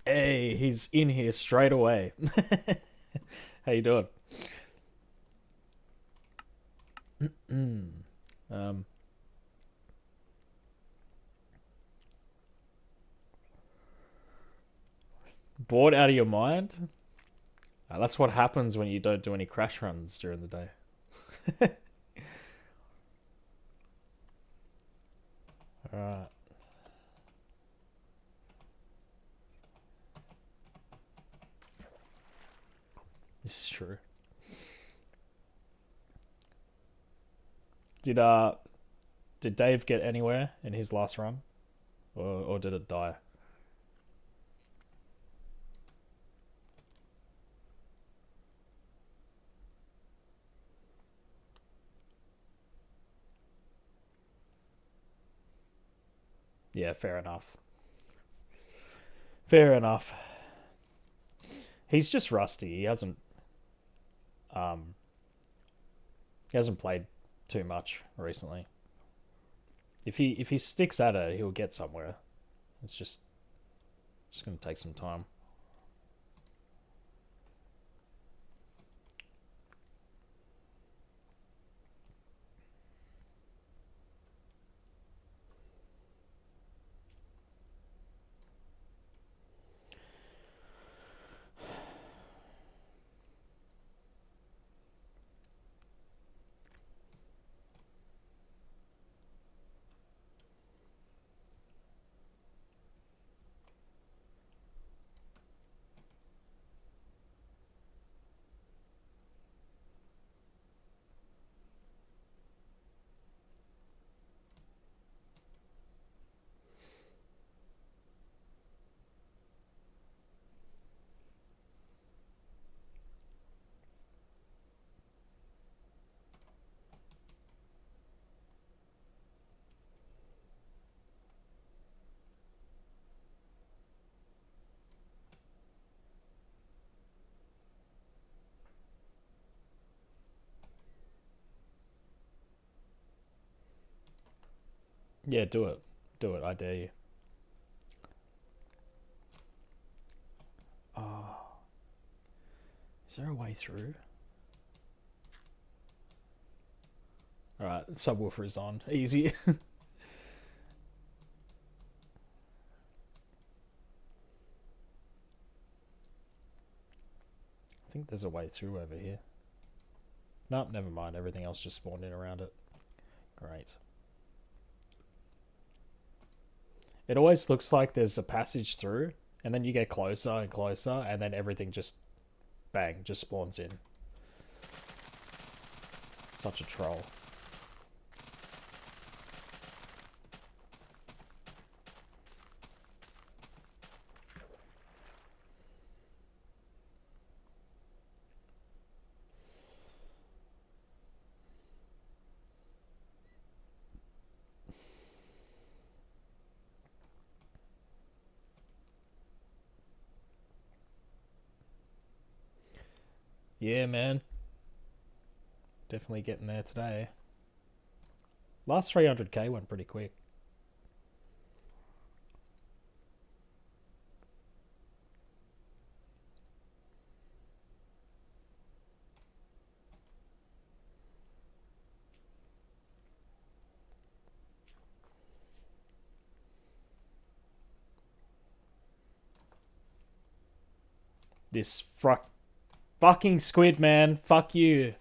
Hey, he's in here straight away. How you doing? Um, Bored out of your mind? That's what happens when you don't do any crash runs during the day. Alright, this is true. Did uh did Dave get anywhere in his last run? Or did it die? Yeah, fair enough. Fair enough. He's just rusty. Um he hasn't played too much recently. If he sticks at it, he'll get somewhere. It's just gonna take some time. Yeah, do it. Do it, I dare you. Oh, is there a way through? Alright, subwoofer is on. Easy. I think there's a way through over here. Nope, never mind. Everything else just spawned in around it. Great. It always looks like there's a passage through, and then you get closer and closer, and then everything just bang, just spawns in. Such a troll. Yeah, man. Definitely getting there today. Last 300k went pretty quick. This fucking squid, man. Fuck you.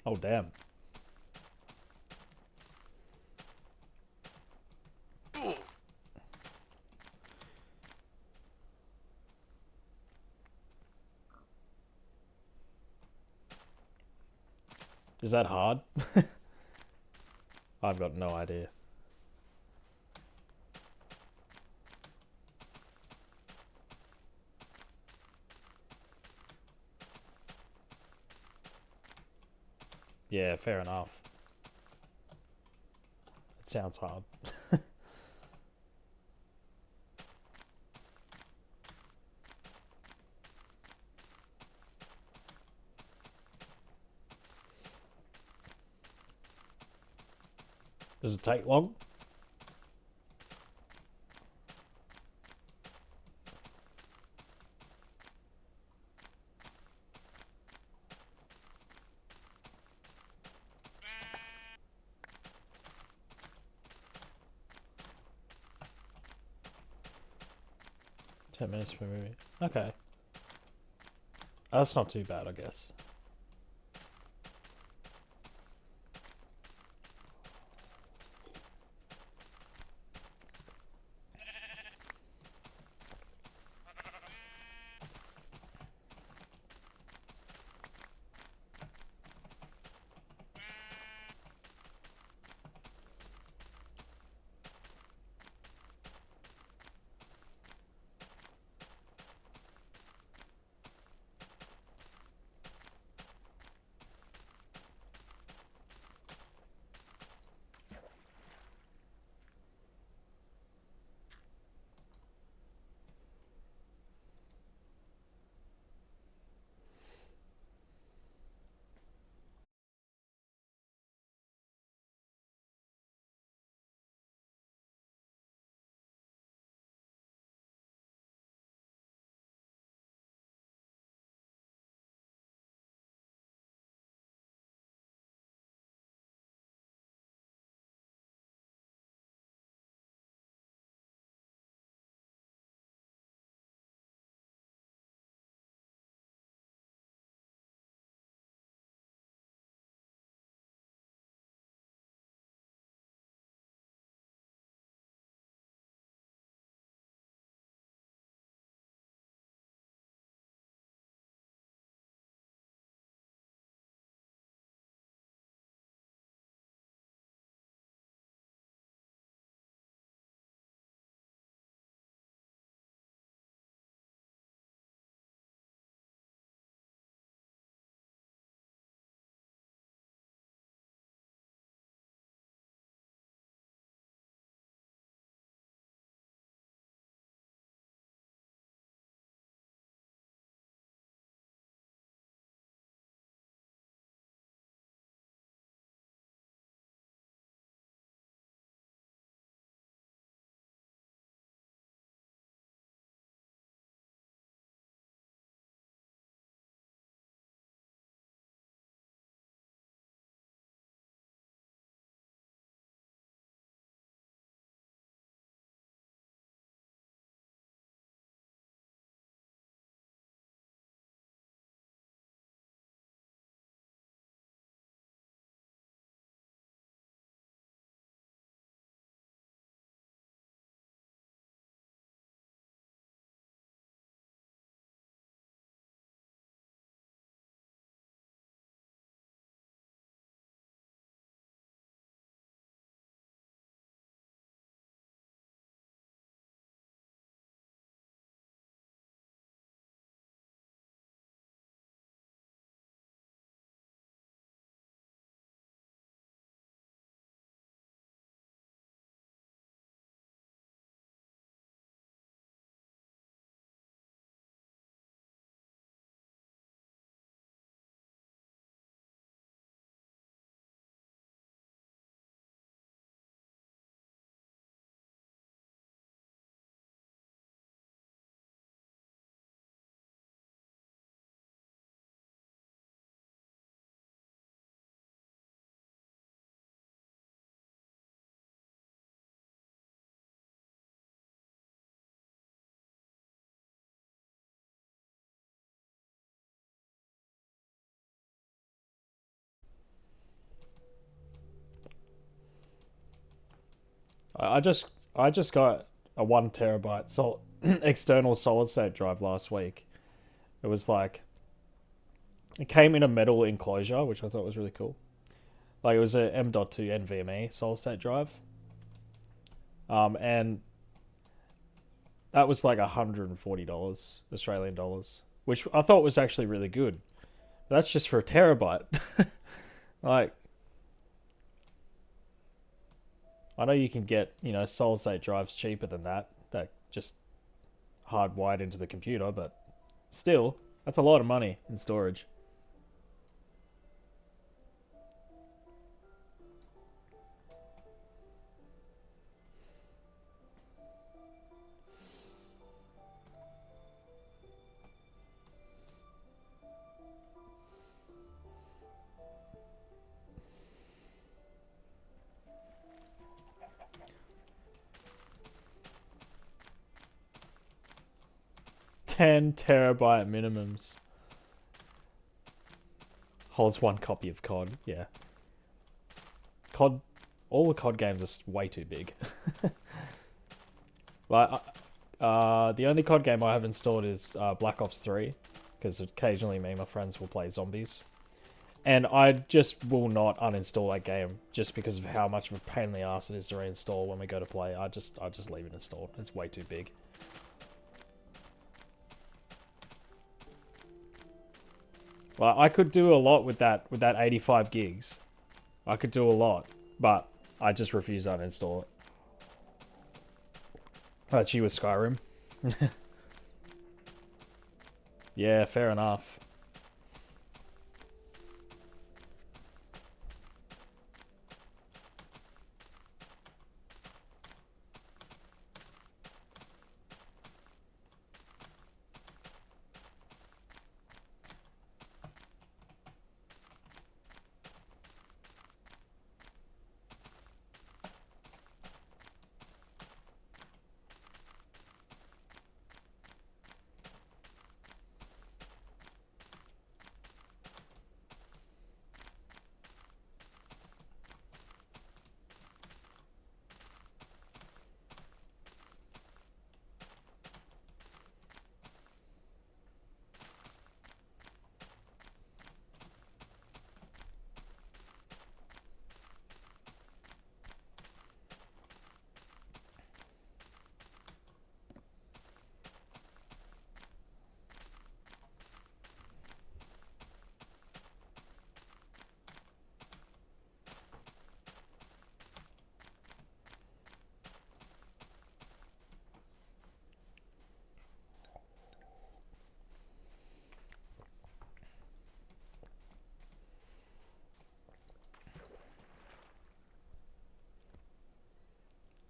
Oh, damn. Is that hard? I've got no idea. Yeah, fair enough. It sounds hard. Does it take long? $10 per movie. Okay. That's not too bad, I guess. I just got a 1 terabyte external solid state drive last week. It was like it came in a metal enclosure, which I thought was really cool. Like it was a M.2 NVMe solid state drive, and that was like $140 Australian dollars, which I thought was actually really good. But that's just for a terabyte. Like I know you can get solid state drives cheaper than that. That just hardwired into the computer, but still, that's a lot of money in storage. 10 terabyte minimums. Holds 1 copy of COD. Yeah, COD. All the COD games are way too big. Like, the only COD game I have installed is Black Ops 3, because occasionally me and my friends will play zombies. And I just will not uninstall that game just because of how much of a pain in the ass it is to reinstall when we go to play. I just leave it installed. It's way too big. Well, I could do a lot with that 85 gigs. I could do a lot, but I just refuse to uninstall it. That's you with Skyrim. Yeah, fair enough.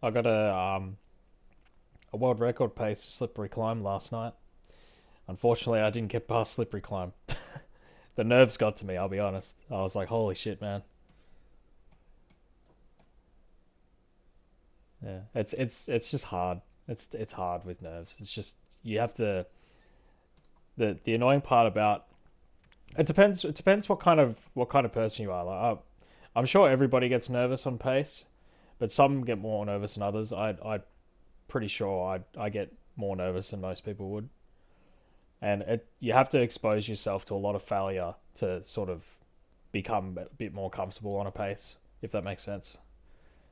I got a world record pace slippery climb last night. Unfortunately, I didn't get past slippery climb. The nerves got to me. I'll be honest. I was like, "Holy shit, man!" Yeah, it's just hard. It's hard with nerves. It's just you have to. The annoying part about it depends. It depends what kind of person you are. Like, I'm sure everybody gets nervous on pace, but some get more nervous than others. I pretty sure I get more nervous than most people would, and you have to expose yourself to a lot of failure to sort of become a bit more comfortable on a pace, if that makes sense.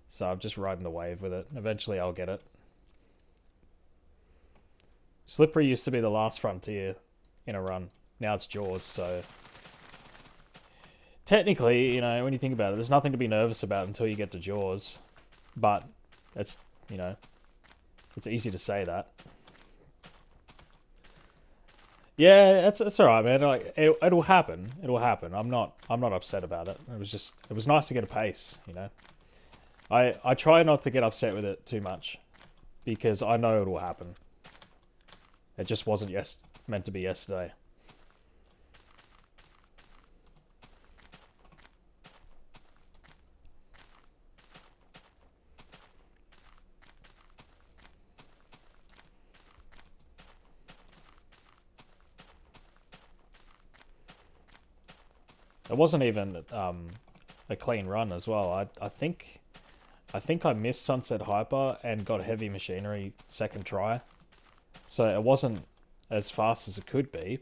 So I'm just riding the wave with it. Eventually, I'll get it. Slippery used to be the last frontier in a run. Now it's Jaws. So technically, when you think about it, there's nothing to be nervous about until you get to Jaws. But it's you know it's easy to say that. Yeah, it's all right, man. Like it'll happen. It'll happen. I'm not upset about it. It was nice to get a pace. I try not to get upset with it too much because I know it will happen. It just wasn't meant to be yesterday. It wasn't even a clean run as well. I think I think I missed Sunset Hyper and got Heavy Machinery second try. So it wasn't as fast as it could be,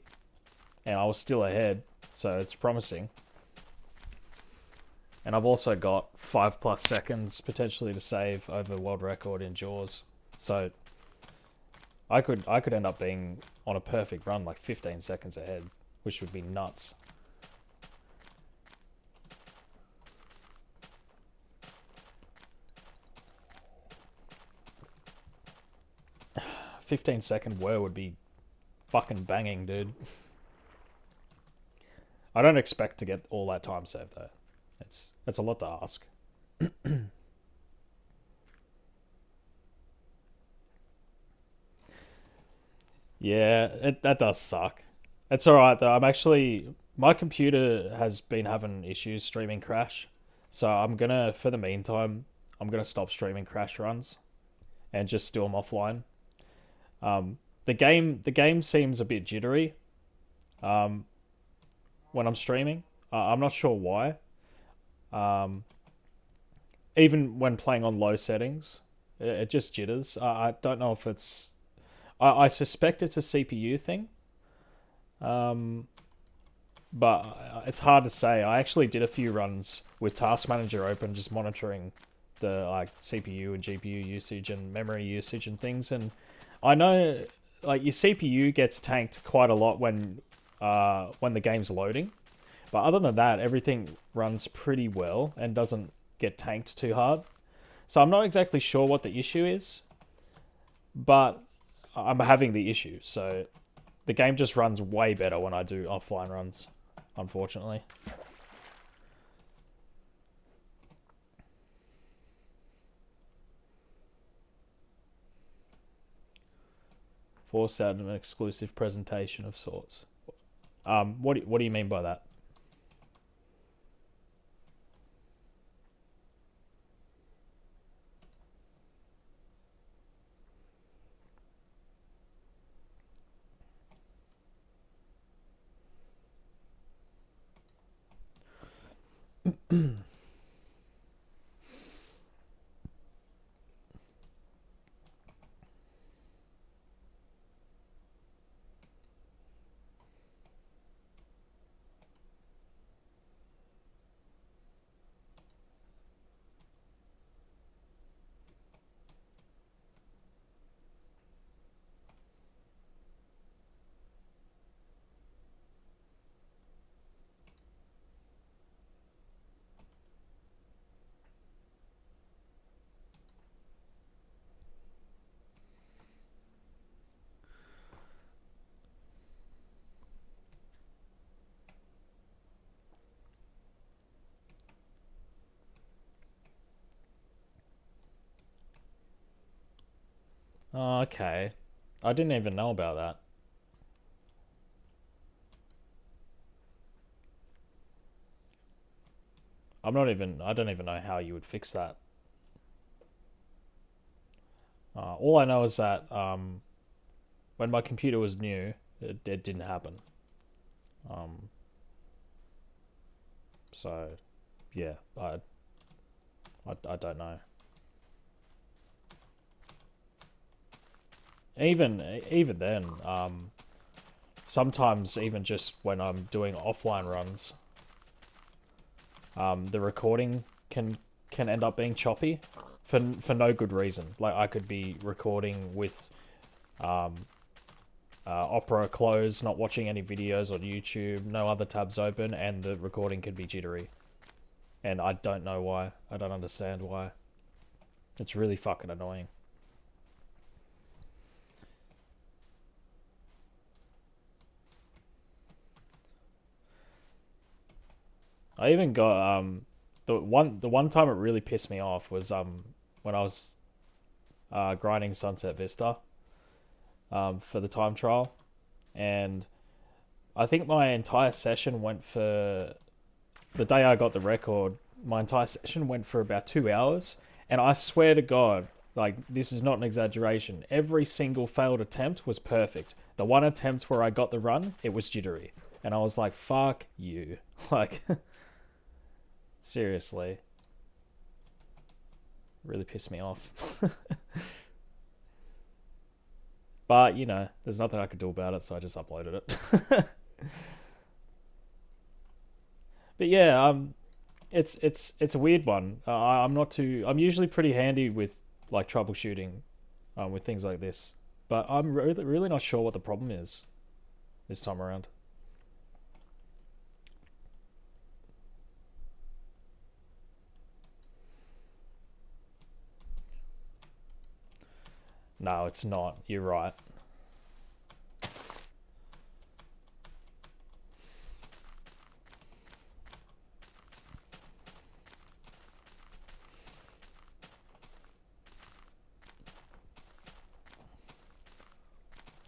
and I was still ahead, so it's promising. And I've also got 5+ seconds potentially to save over world record in Jaws. So I could end up being on a perfect run, like 15 seconds ahead, which would be nuts. 15-second whir would be fucking banging, dude. I don't expect to get all that time saved though. That's a lot to ask. Yeah, that does suck. It's alright though. My computer has been having issues streaming crash. So for the meantime, I'm gonna stop streaming crash runs and just do them offline. The game seems a bit jittery um, when I'm streaming. I'm not sure why. Um, Even when playing on low settings, it just jitters. I don't know if it's. I suspect it's a CPU thing. Um, but it's hard to say. I actually did a few runs with Task Manager open, just monitoring the like CPU and GPU usage and memory usage and things. And I know like your CPU gets tanked quite a lot when the game's loading. But other than that, everything runs pretty well and doesn't get tanked too hard. So I'm not exactly sure what the issue is, but I'm having the issue. So the game just runs way better when I do offline runs, unfortunately. Forced out an exclusive presentation of sorts. What do you mean by that? Oh, okay. I didn't even know about that. I don't even know how you would fix that. All I know is that when my computer was new, it didn't happen. Um, so yeah, I don't know. Even then, sometimes even just when I'm doing offline runs, the recording can end up being choppy for no good reason. Like I could be recording with um, Opera closed, not watching any videos on YouTube, no other tabs open, and the recording could be jittery. And I don't know why. I don't understand why. It's really fucking annoying. I even got the one time it really pissed me off was when I was grinding Sunset Vista for the time trial, and I think my entire session went for the day I got the record. My entire session went for about 2 hours, and I swear to God, like this is not an exaggeration. Every single failed attempt was perfect. The one attempt where I got the run, it was jittery, and I was like, "Fuck you!" Like seriously, really pissed me off. But there's nothing I could do about it, so I just uploaded it. But yeah, it's a weird one. I'm not too. I'm usually pretty handy with like troubleshooting, with things like this. But I'm really not sure what the problem is this time around. No, it's not. You're right.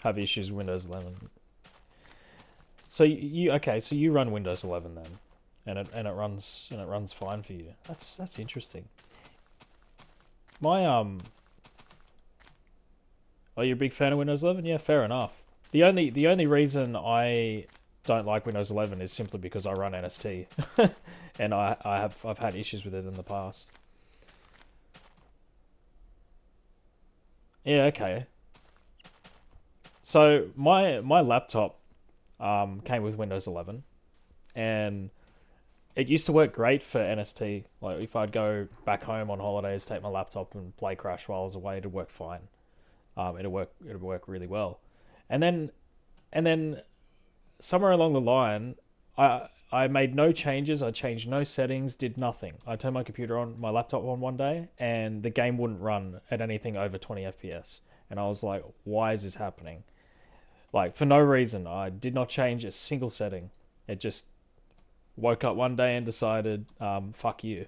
Have issues with Windows 11. So you okay? So you run Windows 11 then, and it runs fine for you. That's interesting. My are you a big fan of Windows 11? Yeah, fair enough. The only reason I don't like Windows 11 is simply because I run NST, and I've had issues with it in the past. Yeah, okay. So my laptop came with Windows 11, and it used to work great for NST. Like if I'd go back home on holidays, take my laptop and play Crash while I was away, it'd work fine. It'd work really well. And then somewhere along the line, I made no changes. I changed no settings. Did nothing. I turned my computer on, my laptop on one day, and the game wouldn't run at anything over 20 FPS. And I was like, why is this happening? Like for no reason. I did not change a single setting. It just woke up one day and decided, fuck you.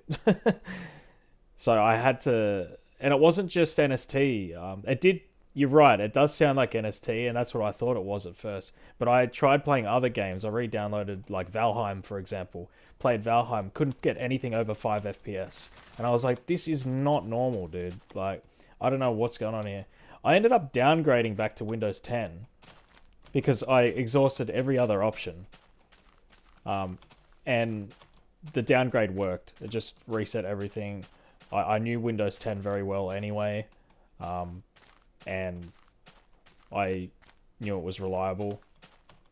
So I had to, and it wasn't just NST. It did. You're right. It does sound like NST, and that's what I thought it was at first. But I tried playing other games. I re-downloaded like Valheim, for example. Played Valheim, couldn't get anything over 5 FPS, and I was like, "This is not normal, dude. Like, I don't know what's going on here." I ended up downgrading back to Windows 10 because I exhausted every other option, um, and the downgrade worked. It just reset everything. I knew Windows 10 very well anyway, um, and I knew it was reliable.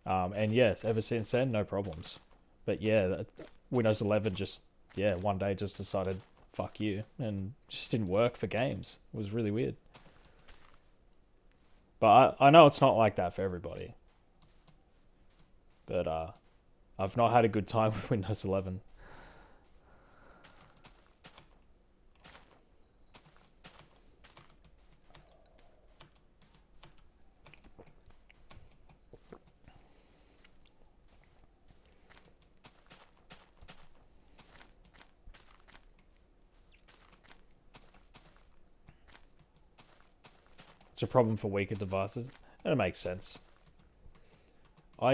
And yes, ever since then, no problems. But yeah, Windows 11 just, yeah, one day just decided, fuck you, and just didn't work for games. It was really weird. But I know it's not like that for everybody. But I've not had a good time with Windows 11. It's a problem for weaker devices. And it makes sense. I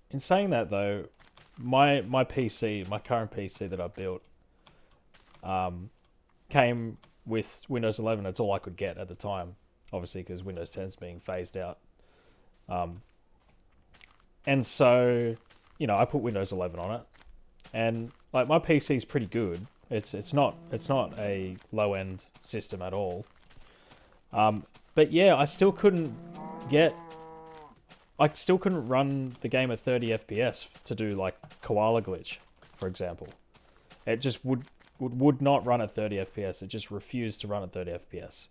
In saying that though, my PC, my current PC that I built, um, came with Windows 11. It's all I could get at the time, obviously because Windows 10 is being phased out. Um, and so, I put Windows 11 on it, and like my PC is pretty good. It's not a low end system at all. But yeah, get I still couldn't run the game at 30 FPS to do like Koala glitch, for example. It just would not run at 30 FPS. It just refused to run at 30 FPS,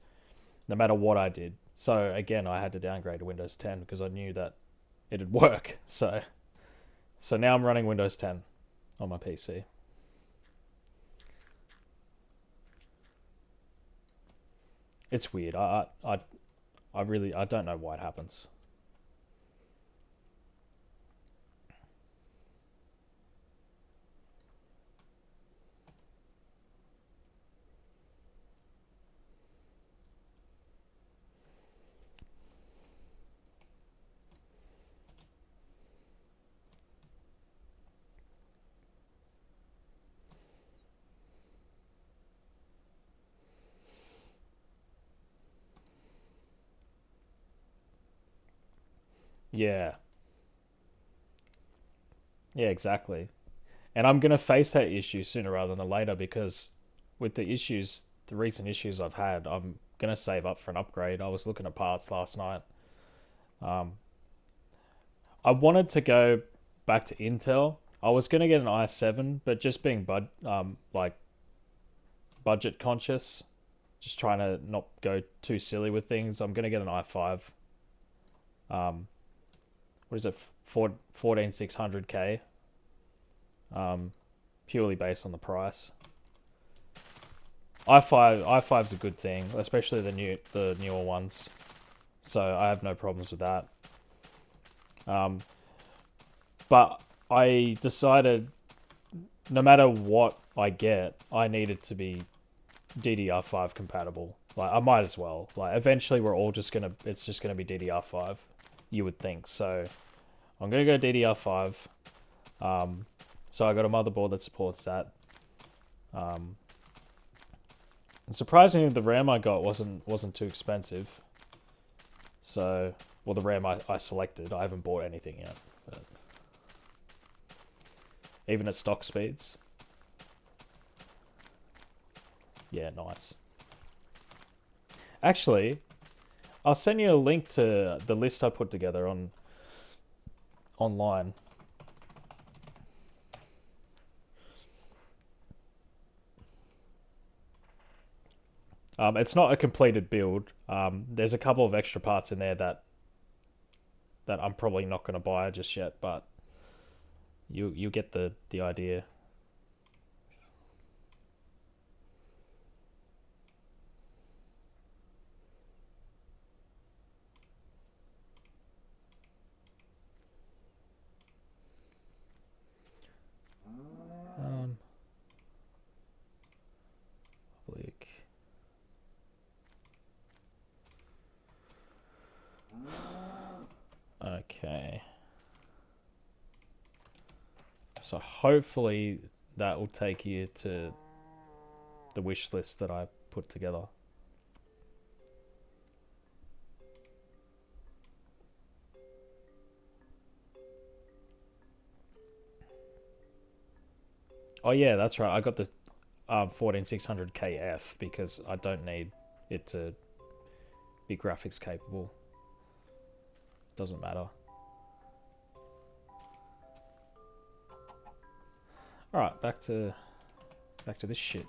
no matter what I did. So again, I had to downgrade to Windows 10 because I knew that it'd work. So now I'm running Windows 10 on my PC. It's weird. I really I don't know why it happens. Yeah, yeah, exactly. And I'm gonna face that issue sooner rather than later because with the issues, the recent issues I've had, I'm gonna save up for an upgrade. I was looking at parts last night. Um, I wanted to go back to Intel. I was gonna get an i7, but just being like budget conscious, just trying to not go too silly with things. I'm gonna get an i5. Um, what is it? 14600K. Purely based on the price. i5's a good thing, especially the newer ones. So I have no problems with that. But I decided no matter what I get, I need it to be DDR5 compatible. Like I might as well. Like eventually it's just gonna be DDR5. You would think. So I'm gonna go DDR5. So I got a motherboard that supports that. And surprisingly, the RAM I got wasn't too expensive. So, well, the RAM I selected, I haven't bought anything yet. But even at stock speeds. Yeah, nice. Actually, I'll send you a link to the list I put together online. It's not a completed build. There's a couple of extra parts in there that I'm probably not going to buy just yet, but you get the idea. Um, Public. Okay. So hopefully that will take you to the wish list that I put together. Oh yeah, that's right. I got the 14600KF because I don't need it to be graphics capable. Doesn't matter. All right, back to this shit.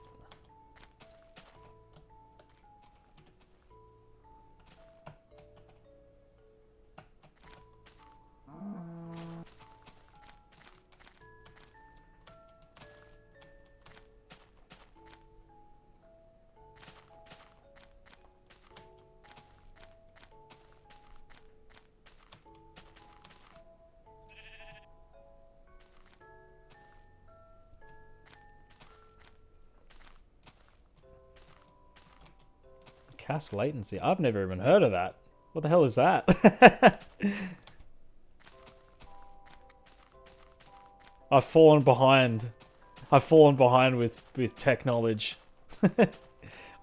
CAS latency. I've never even heard of that. What the hell is that? I've fallen behind. I've fallen behind with tech knowledge.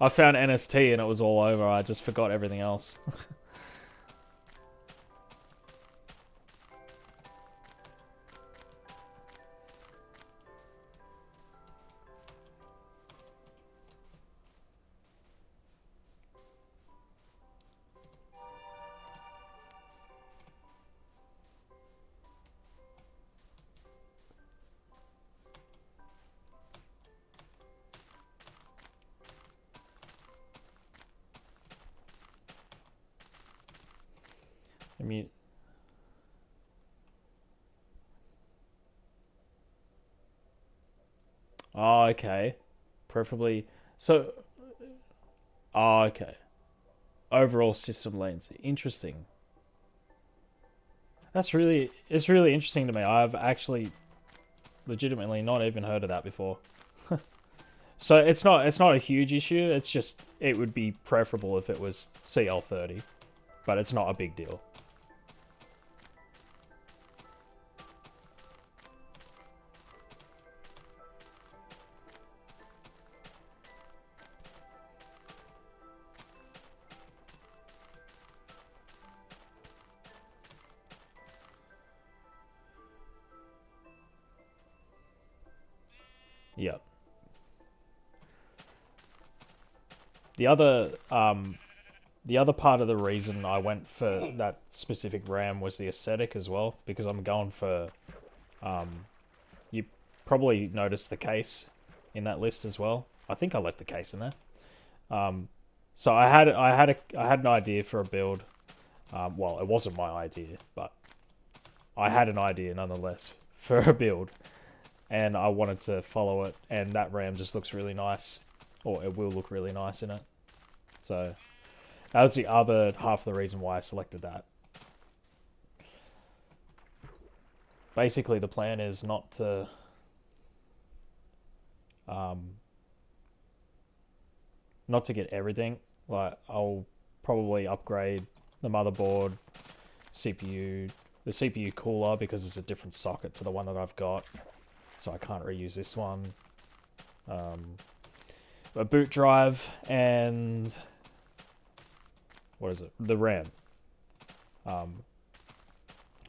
I found NST and it was all over. I just forgot everything else. I mean, oh, okay. Preferably. So, oh, okay. Overall system latency. Interesting. It's really interesting to me. I've actually legitimately not even heard of that before. So it's not a huge issue. It's just it would be preferable if it was CL30, but it's not a big deal. Yeah. The other the other part of the reason I went for that specific RAM was the aesthetic as well, because I'm going for you probably noticed the case in that list as well. I think I left the case in there. So I had an idea for a build. Well, it wasn't my idea, but I had an idea nonetheless for a build, and I wanted to follow it. And that RAM just looks really nice, or it will look really nice in it. So that was the other half of the reason why I selected that. Basically, the plan is not to um, not to get everything. Like I'll probably upgrade the motherboard, CPU, the CPU cooler because it's a different socket to the one that I've got, so I can't reuse this one. A boot drive and what is it? The RAM.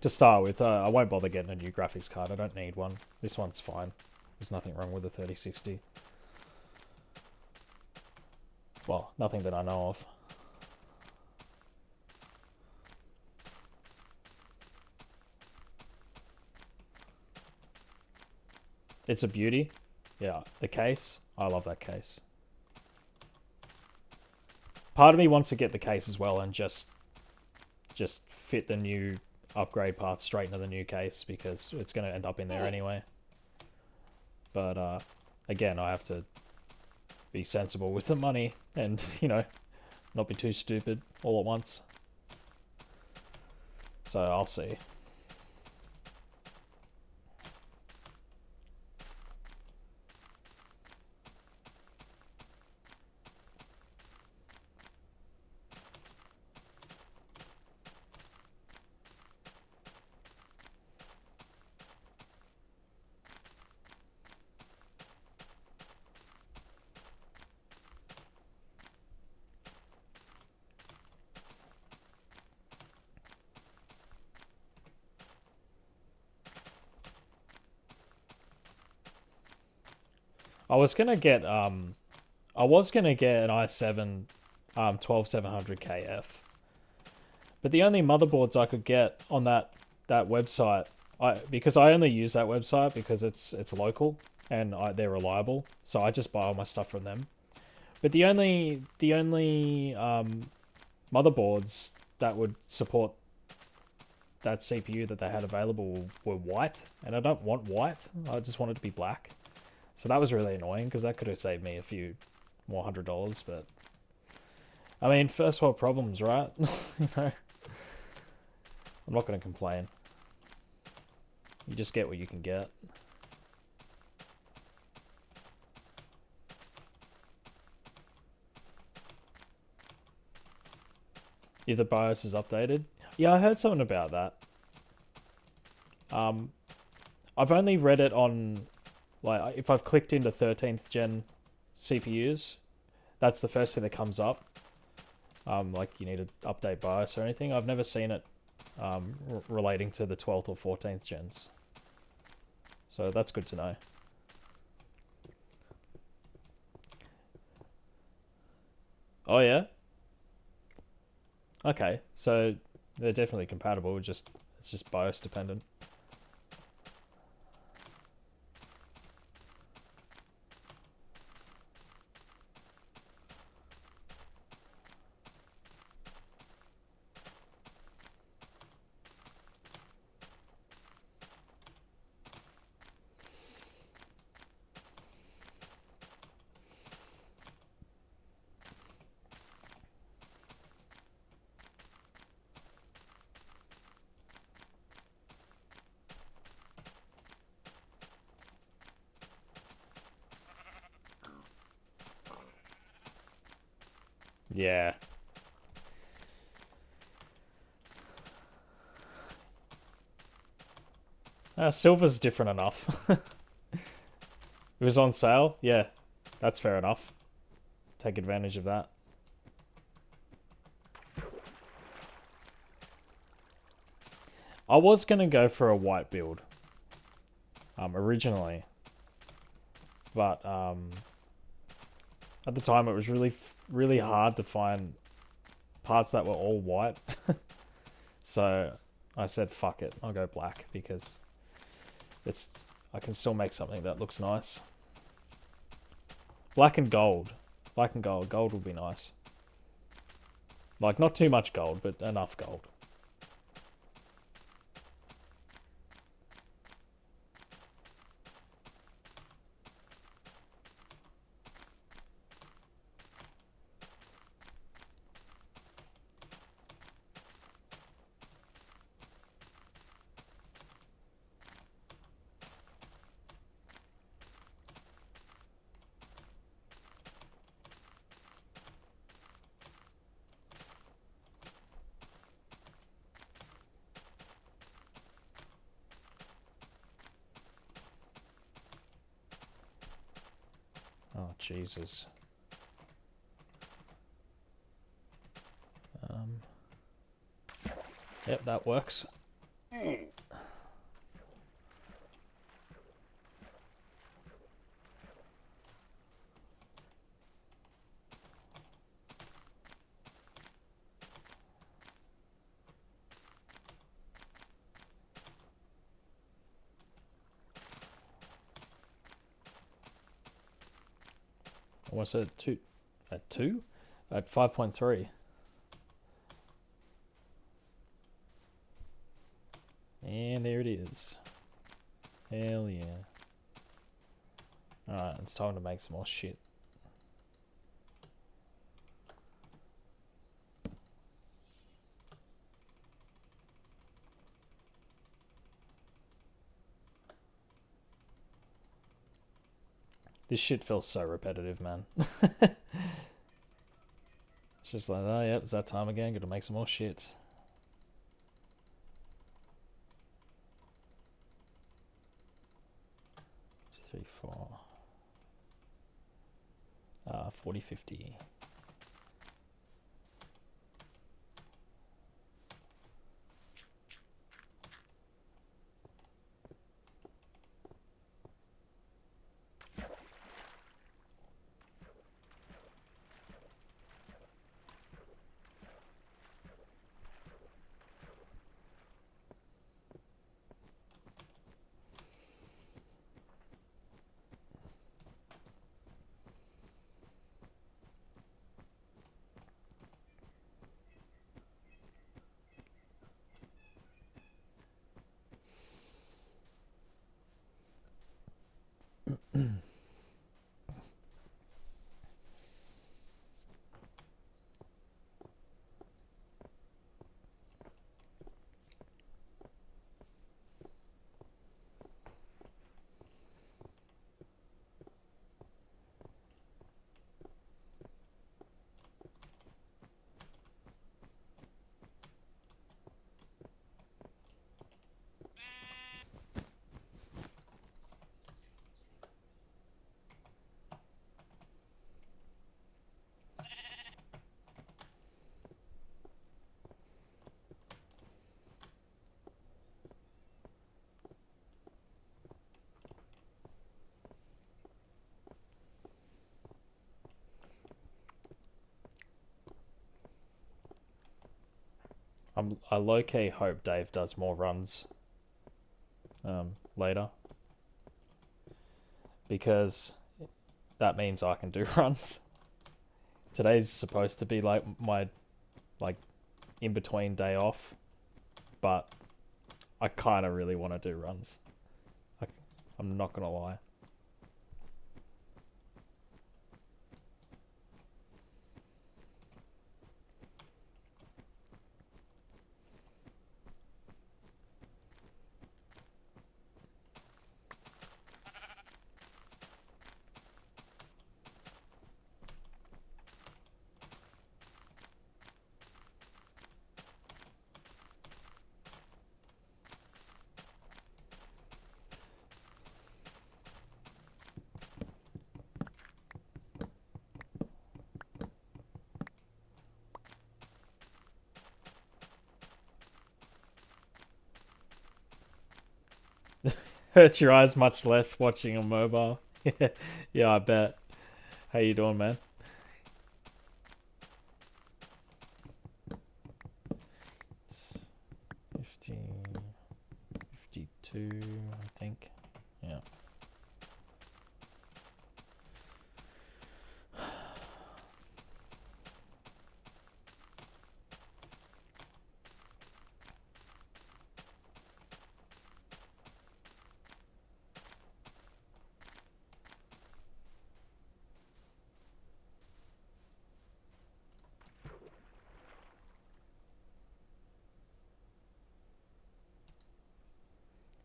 To start with, I won't bother getting a new graphics card. I don't need one. This one's fine. There's nothing wrong with the 3060. Well, nothing that I know of. It's a beauty. Yeah, the case. I love that case. Part of me wants to get the case as well and just fit the new upgrade parts straight into the new case because it's going to end up in there anyway. But again, I have to be sensible with the money and, you know, not be too stupid all at once. So I'll see. I was gonna get an i7 12700KF. But the only motherboards I could get on that website, because I only use that website because it's local and they're reliable, so I just buy all my stuff from them. But the only motherboards that would support that CPU that they had available were white, and I don't want white. I just want it to be black. So that was really annoying because that could have saved me a few more $100. But I mean, first world problems, right? You know, I'm not going to complain. You just get what you can get. If the BIOS is updated, yeah, I heard something about that. I've only read it on, like, if I've clicked into 13th gen CPUs, that's the first thing that comes up. Like you need to update BIOS or anything. I've never seen it relating to the 12th or 14th gens. So that's good to know. Oh yeah? Okay, so they're definitely compatible, it's just BIOS dependent. Yeah. Silver's different enough. It was on sale? Yeah, that's fair enough. Take advantage of that. I was gonna go for a white build. Originally. but at the time it was really hard to find parts that were all white. So I said, fuck it, I'll go black because I can still make something that looks nice. Black and gold. Black and gold. Gold would be nice. Like, not too much gold, but enough gold. Oh, Jesus. Yep, that works. What's it? Two? At 2? At 5.3. And there it is. Hell yeah. Alright, it's time to make some more shit. This shit feels so repetitive, man. It's just like, oh, yep, it's that time again. Gotta make some more shit. Three, 4. 40, 50. I low-key hope Dave does more runs later, because that means I can do runs. Today's supposed to be like my in-between day off, but I kind of really want to do runs. I'm not gonna lie. Hurts your eyes much less watching a mobile. Yeah, yeah, I bet. How you doing, man? 50, 52, I think. Yeah.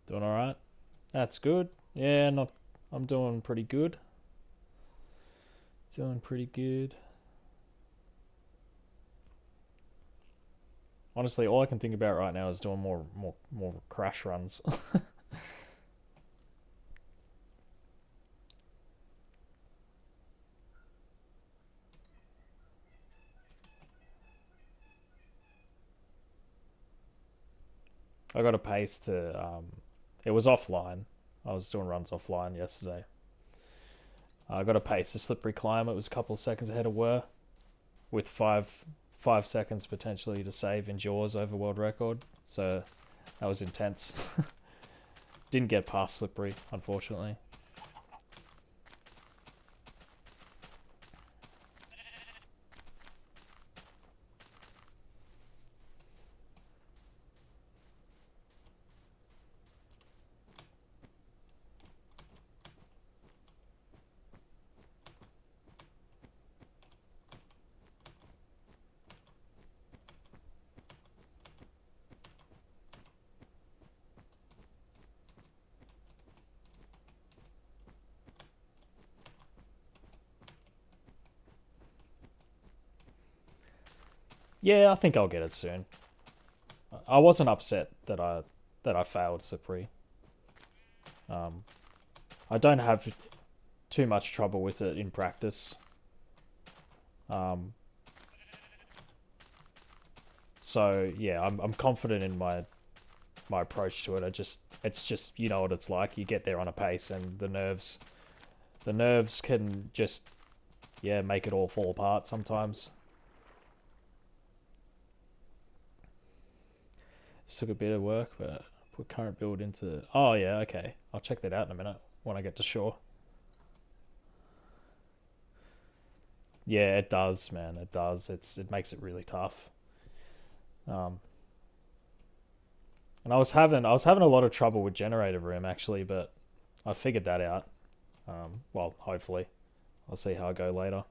Doing all right. That's good. Yeah, not. I'm doing pretty good. Doing pretty good. Honestly, all I can think about right now is doing more crash runs. I got a pace to. It was offline. I was doing runs offline yesterday. I got a pace to slippery climb. It was a couple of seconds ahead of Were with 5 seconds potentially to save in Jaws over world record. So that was intense. Didn't get past slippery, unfortunately. Yeah, I think I'll get it soon. I wasn't upset that I failed slippery. Um, I don't have too much trouble with it in practice. Um, so yeah, I'm confident in my approach to it. It's just you know what it's like. You get there on a pace, and the nerves can just yeah make it all fall apart sometimes. It took a bit of work, but put current build into. Oh yeah, okay. I'll check that out in a minute when I get to shore. Yeah, it does, man. It does. It makes it really tough. Um, and I was having a lot of trouble with generator room actually, but I figured that out. Well, hopefully, I'll see how I go later.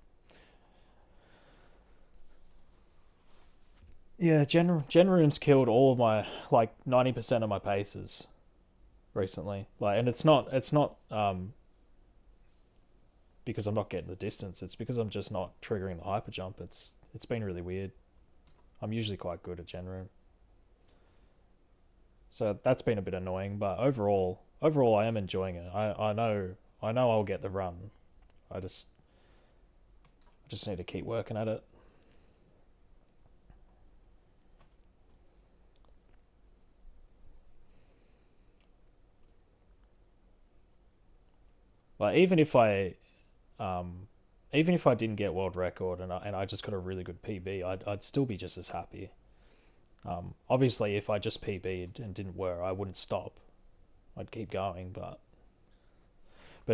Yeah, gen room's killed all of my like 90% of my paces recently. Like, and it's not because I'm not getting the distance. It's because I'm just not triggering the hyper jump. It's been really weird. I'm usually quite good at gen room, so that's been a bit annoying. But overall, I am enjoying it. I know I'll get the run. I just need to keep working at it. Like um, even if I didn't get world record and I just got a really good PB, I'd still be just as happy. Obviously, if I just PB'd and didn't wear, I wouldn't stop. I'd keep going, but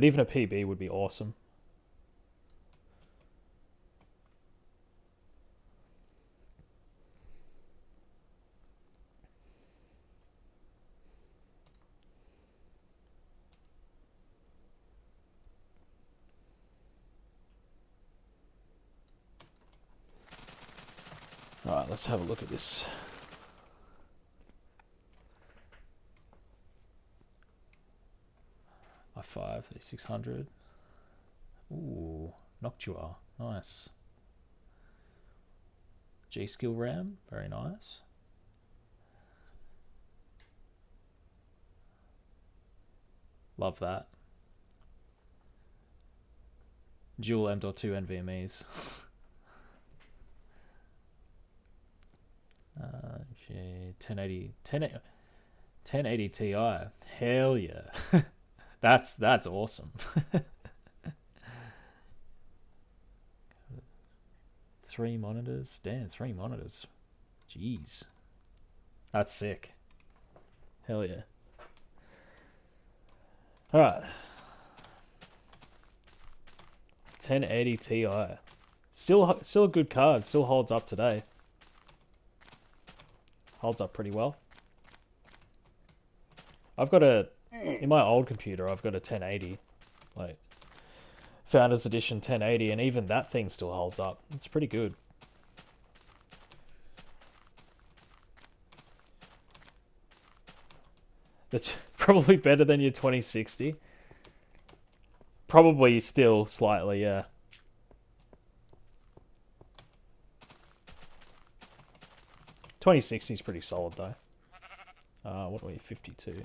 even a PB would be awesome. All right, let's have a look at this. I5 3600. Ooh, Noctua, nice. G skill RAM, very nice. Love that. Dual M.2 NVMEs. 1080 1080 Ti. Hell yeah. That's awesome. 3 monitors. Damn, 3 monitors. Jeez. That's sick. Hell yeah. Alright. 1080 Ti. Still a good card. Still holds up today. Holds up pretty well. I've got in my old computer, I've got a 1080. Like, Founders Edition 1080, and even that thing still holds up. It's pretty good. That's probably better than your 2060. Probably still slightly, yeah. $2060 is pretty solid though. What are we? 52.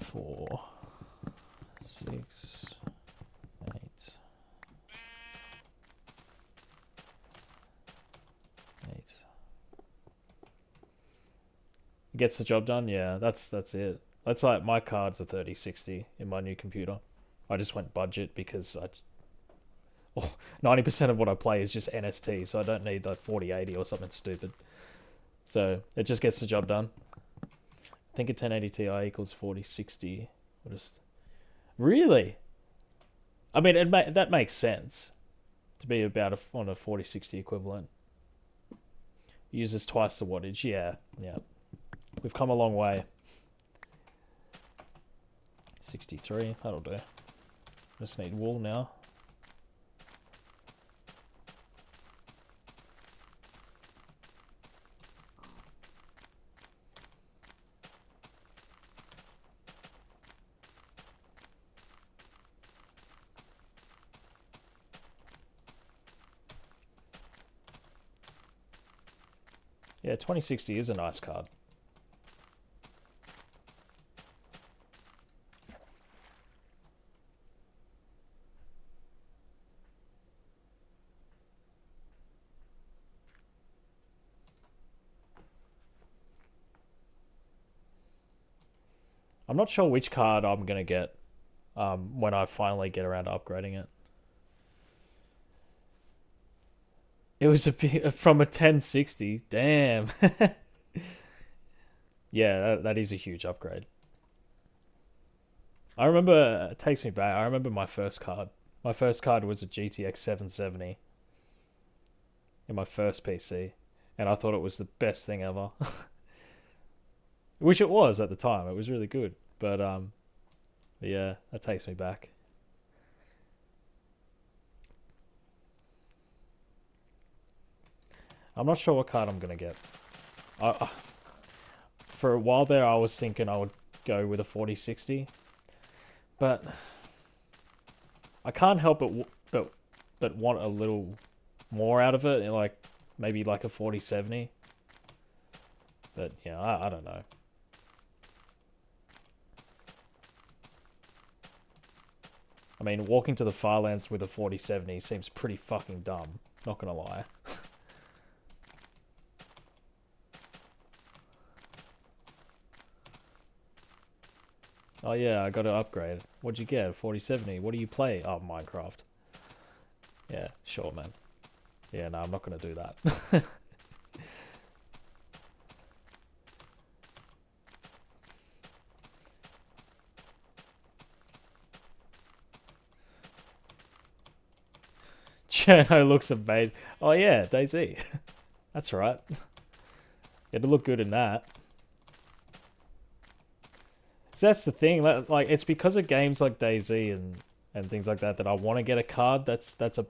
4, 6, 8. Gets the job done. Yeah, that's it. That's like my cards are 3060 in my new computer. I just went budget because 90% of what I play is just NST, so I don't need like 4080 or something stupid. So it just gets the job done. I think a 1080 Ti equals 4060. Really? I mean, that makes sense to be about on a 4060 equivalent. Uses twice the wattage. Yeah. We've come a long way. 63, that'll do. Just need wool now. Yeah, 2060 is a nice card. I'm not sure which card I'm going to get when I finally get around to upgrading it. It was a bit from a 1060. Damn. Yeah, that is a huge upgrade. I remember, it takes me back. I remember my first card. My first card was a GTX 770 in my first PC, and I thought it was the best thing ever. Which it was at the time. It was really good. But yeah, that takes me back. I'm not sure what card I'm going to get. For a while there, I was thinking I would go with a 4060. But I can't help but want a little more out of it. Like, maybe like a 4070. But, yeah, I don't know. I mean, walking to the Farlands with a 4070 seems pretty fucking dumb. Not gonna lie. Oh yeah, I got to upgrade. What'd you get? 4070. What do you play? Oh, Minecraft. Yeah, sure, man. Yeah, no, I'm not gonna do that. Cherno looks amazing. Oh yeah, DayZ. That's right. It'd look good in that. So that's the thing. Like, it's because of games like DayZ and things like that I want to get a card that's a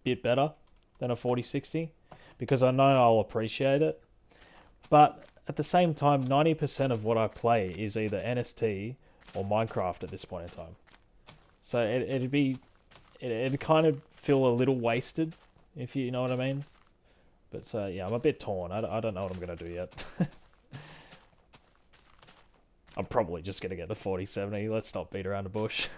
bit better than a 4060, because I know I'll appreciate it. But at the same time, 90% of what I play is either NST or Minecraft at this point in time. So it'd kind of feel a little wasted, if you know what I mean. But so yeah, I'm a bit torn. I don't know what I'm gonna do yet. I'm probably just gonna get the 4070. Let's not beat around the bush.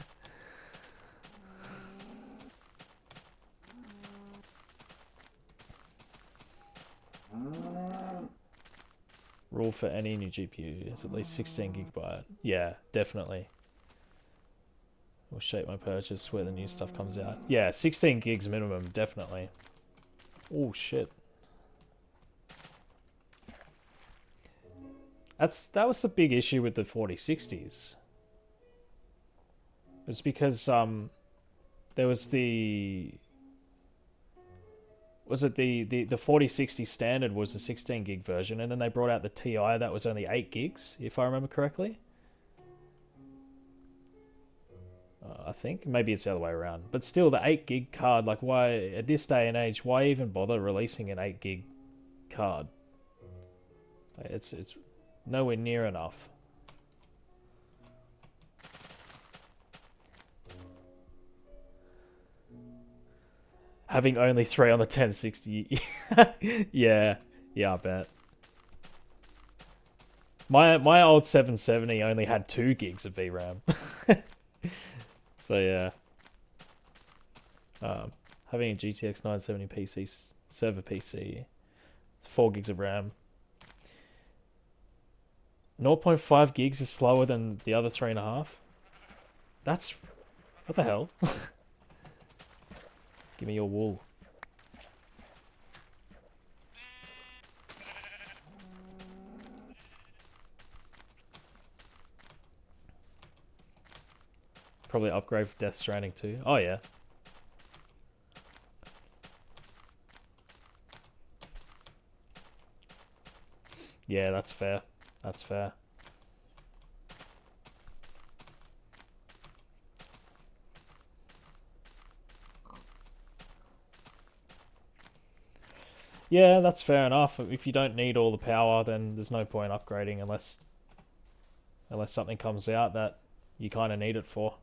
Rule for any new GPU is at least 16 gigabyte. Yeah, definitely. will shape my purchase where the new stuff comes out. Yeah, 16 gigs minimum, definitely. Oh shit. That was the big issue with the 4060s. It's because there was the 4060 standard was the 16 gig version, and then they brought out the Ti that was only 8 gigs, if I remember correctly. I think maybe it's the other way around, but still, the 8 gig card, like, why at this day and age, why even bother releasing an 8 gig card? It's nowhere near enough. Having only 3 on the 1060. yeah, I bet. My old 770 only had 2 gigs of VRAM. So yeah. Having a GTX 970 PC server PC, 4 gigs of RAM. 0.5 gigs is slower than the other 3.5. That's what the hell? Give me your wool. Probably upgrade for Death Stranding too. Oh yeah. Yeah, that's fair. That's fair. Yeah, that's fair enough. If you don't need all the power, then there's no point upgrading unless something comes out that you kind of need it for.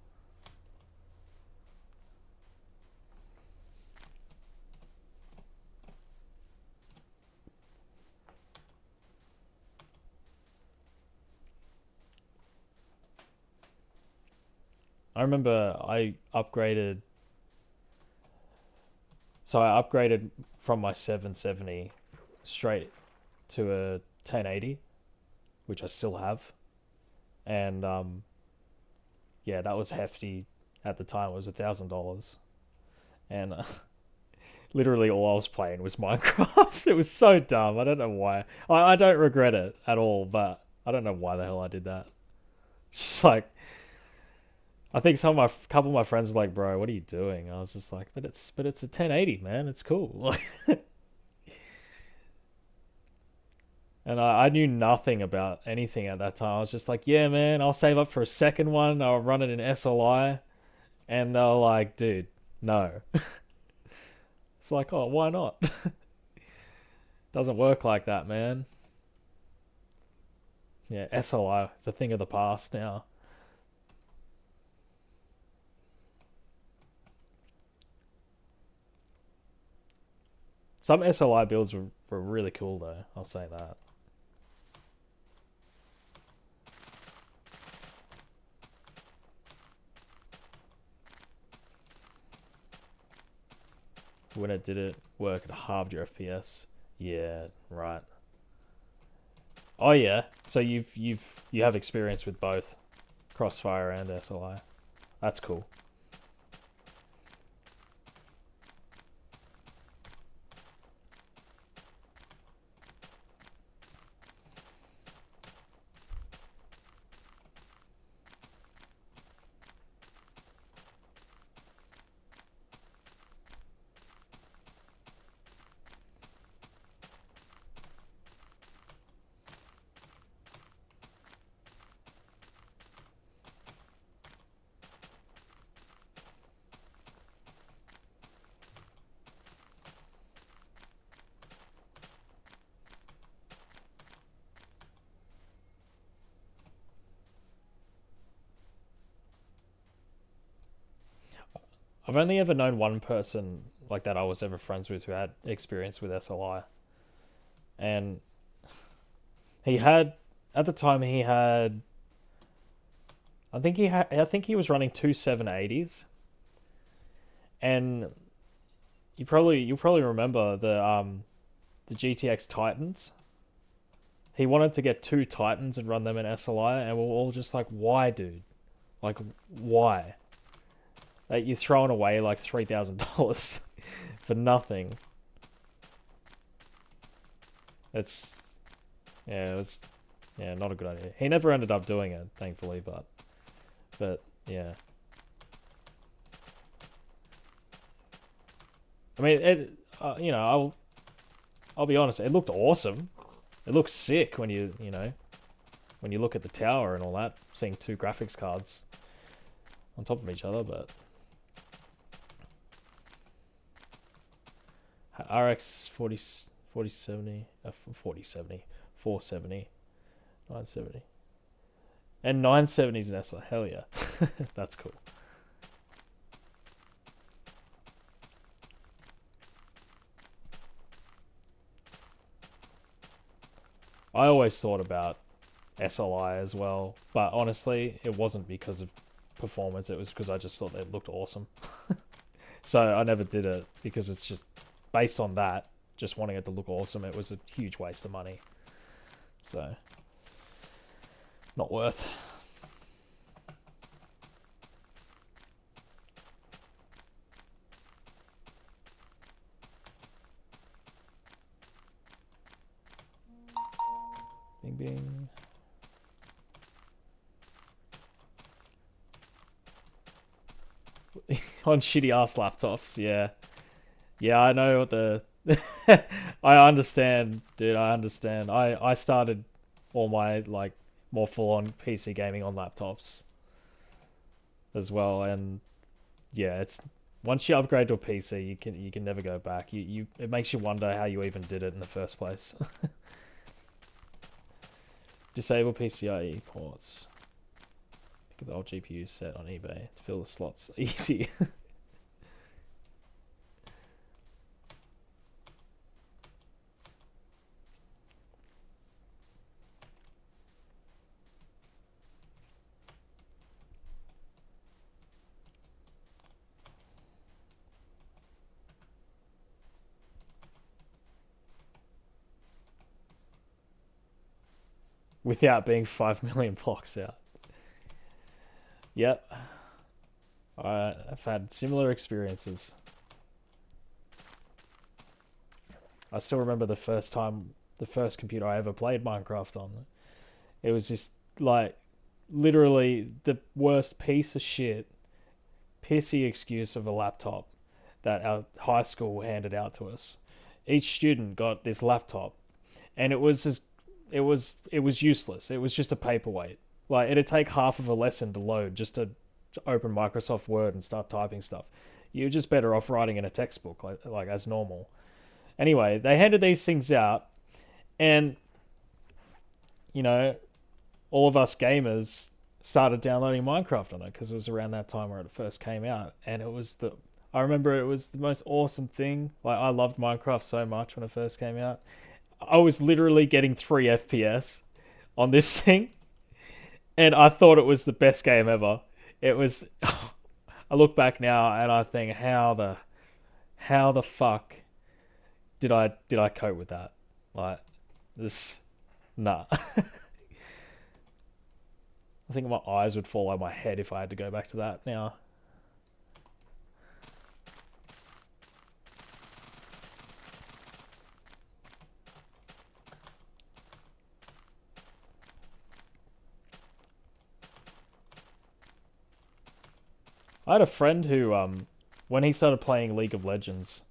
I remember I upgraded. So I upgraded from my 770 straight to a 1080, which I still have. And yeah, that was hefty at the time. It was $1,000. And literally all I was playing was Minecraft. It was so dumb. I don't know why. I don't regret it at all, but I don't know why the hell I did that. It's just like, I think couple of my friends were like, "Bro, what are you doing?" I was just like, "But it's a 1080, man. It's cool." And I knew nothing about anything at that time. I was just like, "Yeah, man, I'll save up for a second one. I'll run it in SLI." And they were like, "Dude, no." It's like, "Oh, why not?" Doesn't work like that, man. Yeah, SLI is a thing of the past now. Some SLI builds were really cool though. I'll say that. When it did it work, it halved your FPS. Yeah, right. Oh yeah. So you have experience with both Crossfire and SLI. That's cool. I've only ever known one person like that I was ever friends with who had experience with SLI. And he had at the time he had I think he was running 2 780s. And you'll probably remember the GTX Titans. He wanted to get 2 Titans and run them in SLI, and we're all just like, why, dude? Like, why? Like you're throwing away like $3,000 for nothing. It's it was not a good idea. He never ended up doing it, thankfully, but yeah. I mean, I'll be honest. It looked awesome. It looks sick when when you look at the tower and all that, seeing two graphics cards on top of each other. But RX 4070, 470, 970, and 970s an Tesla. Hell yeah, that's cool. I always thought about SLI as well, but honestly, it wasn't because of performance. It was because I just thought it looked awesome. So I never did it because it's just based on that, just wanting it to look awesome. It was a huge waste of money. So, not worth. Bing bing. On shitty ass laptops, yeah. Yeah, I know what the I understand, dude, I understand. I started all my like more full on PC gaming on laptops as well, and yeah, it's once you upgrade to a PC, you can never go back. You it makes you wonder how you even did it in the first place. Disable PCIe ports. Pick up the old GPU set on eBay. Fill the slots easy. Without being 5 million blocks out. Yep. I've had similar experiences. I still remember the first computer I ever played Minecraft on. It was just like literally the worst piece of shit, pissy excuse of a laptop that our high school handed out to us. Each student got this laptop, and it was useless. It was just a paperweight. Like it'd take half of a lesson to load just to open Microsoft Word and start typing stuff. You're just better off writing in a textbook like as normal. Anyway, they handed these things out, and all of us gamers started downloading Minecraft on it because it was around that time where it first came out, and I remember it was the most awesome thing. Like I loved Minecraft so much when it first came out. I was literally getting 3 FPS on this thing, and I thought it was the best game ever. It was. I look back now and I think, how the fuck did I cope with that? Like this, nah. I think my eyes would fall out of my head if I had to go back to that now. I had a friend who, when he started playing League of Legends,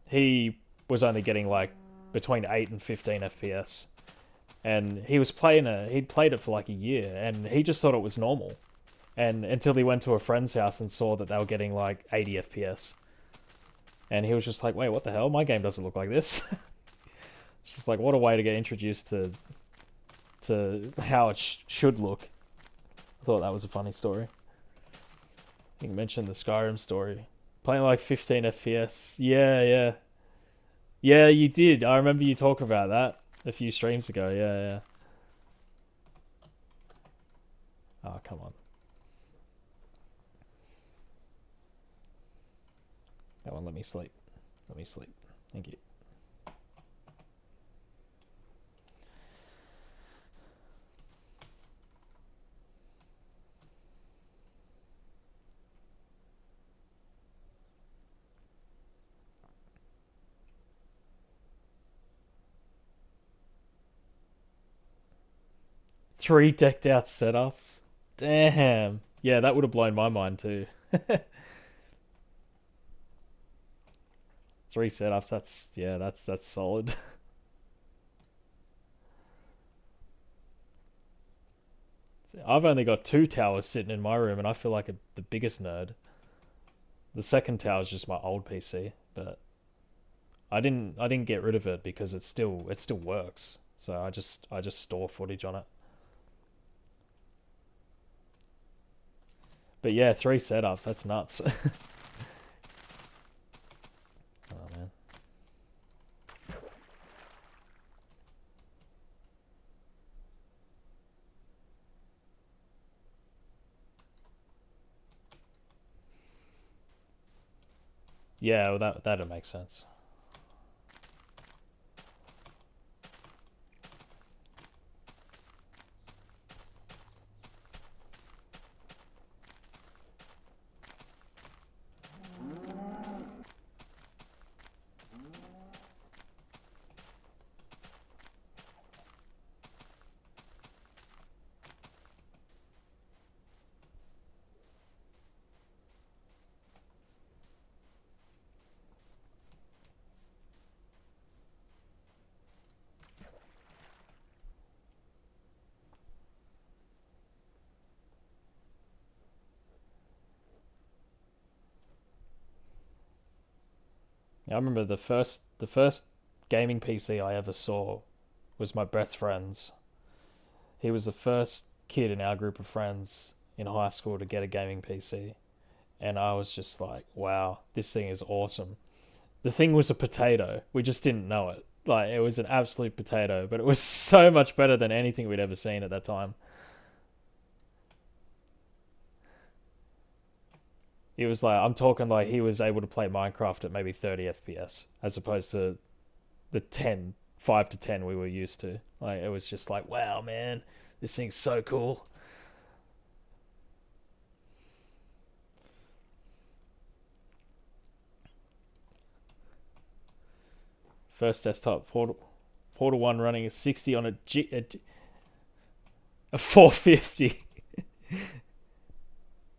he was only getting like between 8 and 15 FPS. And he was he'd played it for like a year, and he just thought it was normal. And until he went to a friend's house and saw that they were getting like 80 FPS. And he was just like, wait, what the hell? My game doesn't look like this. It's just like, what a way to get introduced to how it should look. I thought that was a funny story. I think you mentioned the Skyrim story. Playing like 15 FPS. Yeah. Yeah, you did. I remember you talking about that a few streams ago. Yeah. Oh, come on. That one, let me sleep. Thank you. 3 decked out setups. Damn. Yeah, that would have blown my mind too. 3 setups. That's yeah. That's solid. I've only got 2 towers sitting in my room, and I feel like the biggest nerd. The second tower is just my old PC, but I didn't get rid of it because it still works. So I just store footage on it. But yeah, 3 setups. That's nuts. Oh man. Yeah, well, that'd make sense. I remember the first gaming PC I ever saw was my best friend's. He was the first kid in our group of friends in high school to get a gaming PC, and I was just like, "Wow, this thing is awesome." The thing was a potato. We just didn't know it. Like it was an absolute potato, but it was so much better than anything we'd ever seen at that time. He was like, I'm talking like he was able to play Minecraft at maybe 30 FPS as opposed to the 10, 5 to 10 we were used to. Like it was just like, wow, man, this thing's so cool. First desktop Portal 1 running a 60 on a 450.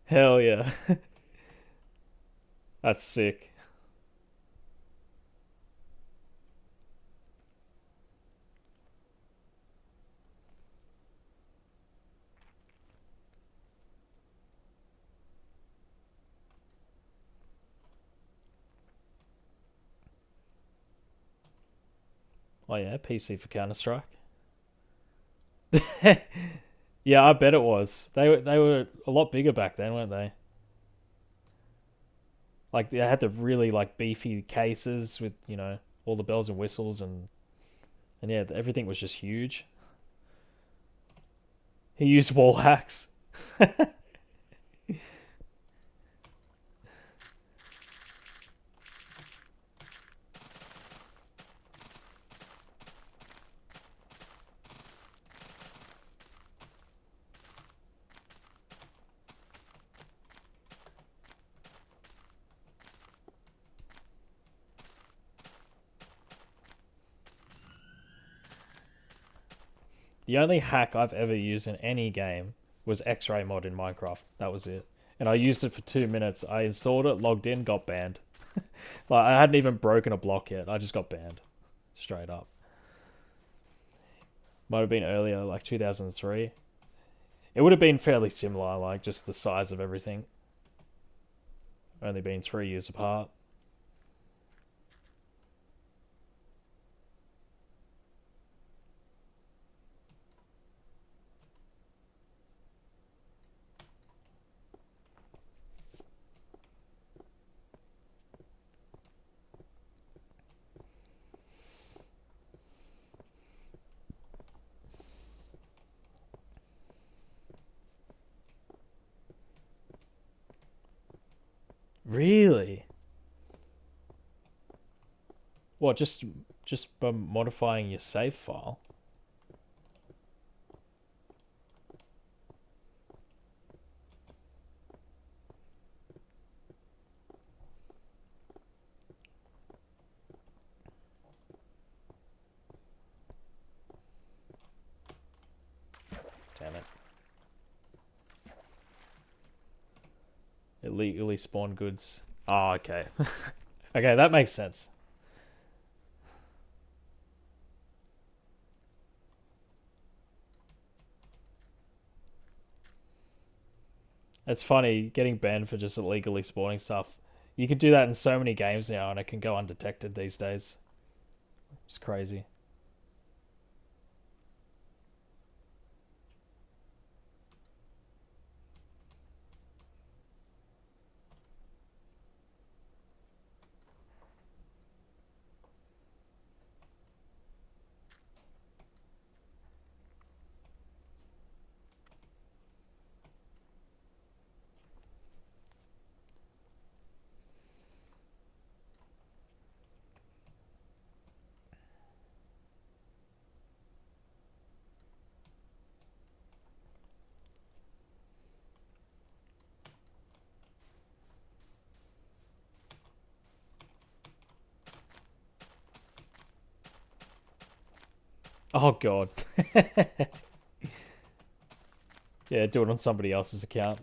Hell yeah. That's sick. Oh yeah, PC for Counter Strike. Yeah, I bet it was. They were a lot bigger back then, weren't they? Like they had the really like beefy cases with all the bells and whistles and yeah, everything was just huge. He used wall hacks. The only hack I've ever used in any game was X-Ray mod in Minecraft. That was it. And I used it for 2 minutes. I installed it, logged in, got banned. Like I hadn't even broken a block yet. I just got banned. Straight up. Might have been earlier, like 2003. It would have been fairly similar, like just the size of everything. Only been 3 years apart. Really? What? Just by modifying your save file? Damn it. Illegally spawned goods. Oh, okay. Okay, that makes sense. It's funny getting banned for just illegally spawning stuff. You can do that in so many games now, and it can go undetected these days. It's crazy. Oh god. Yeah, do it on somebody else's account.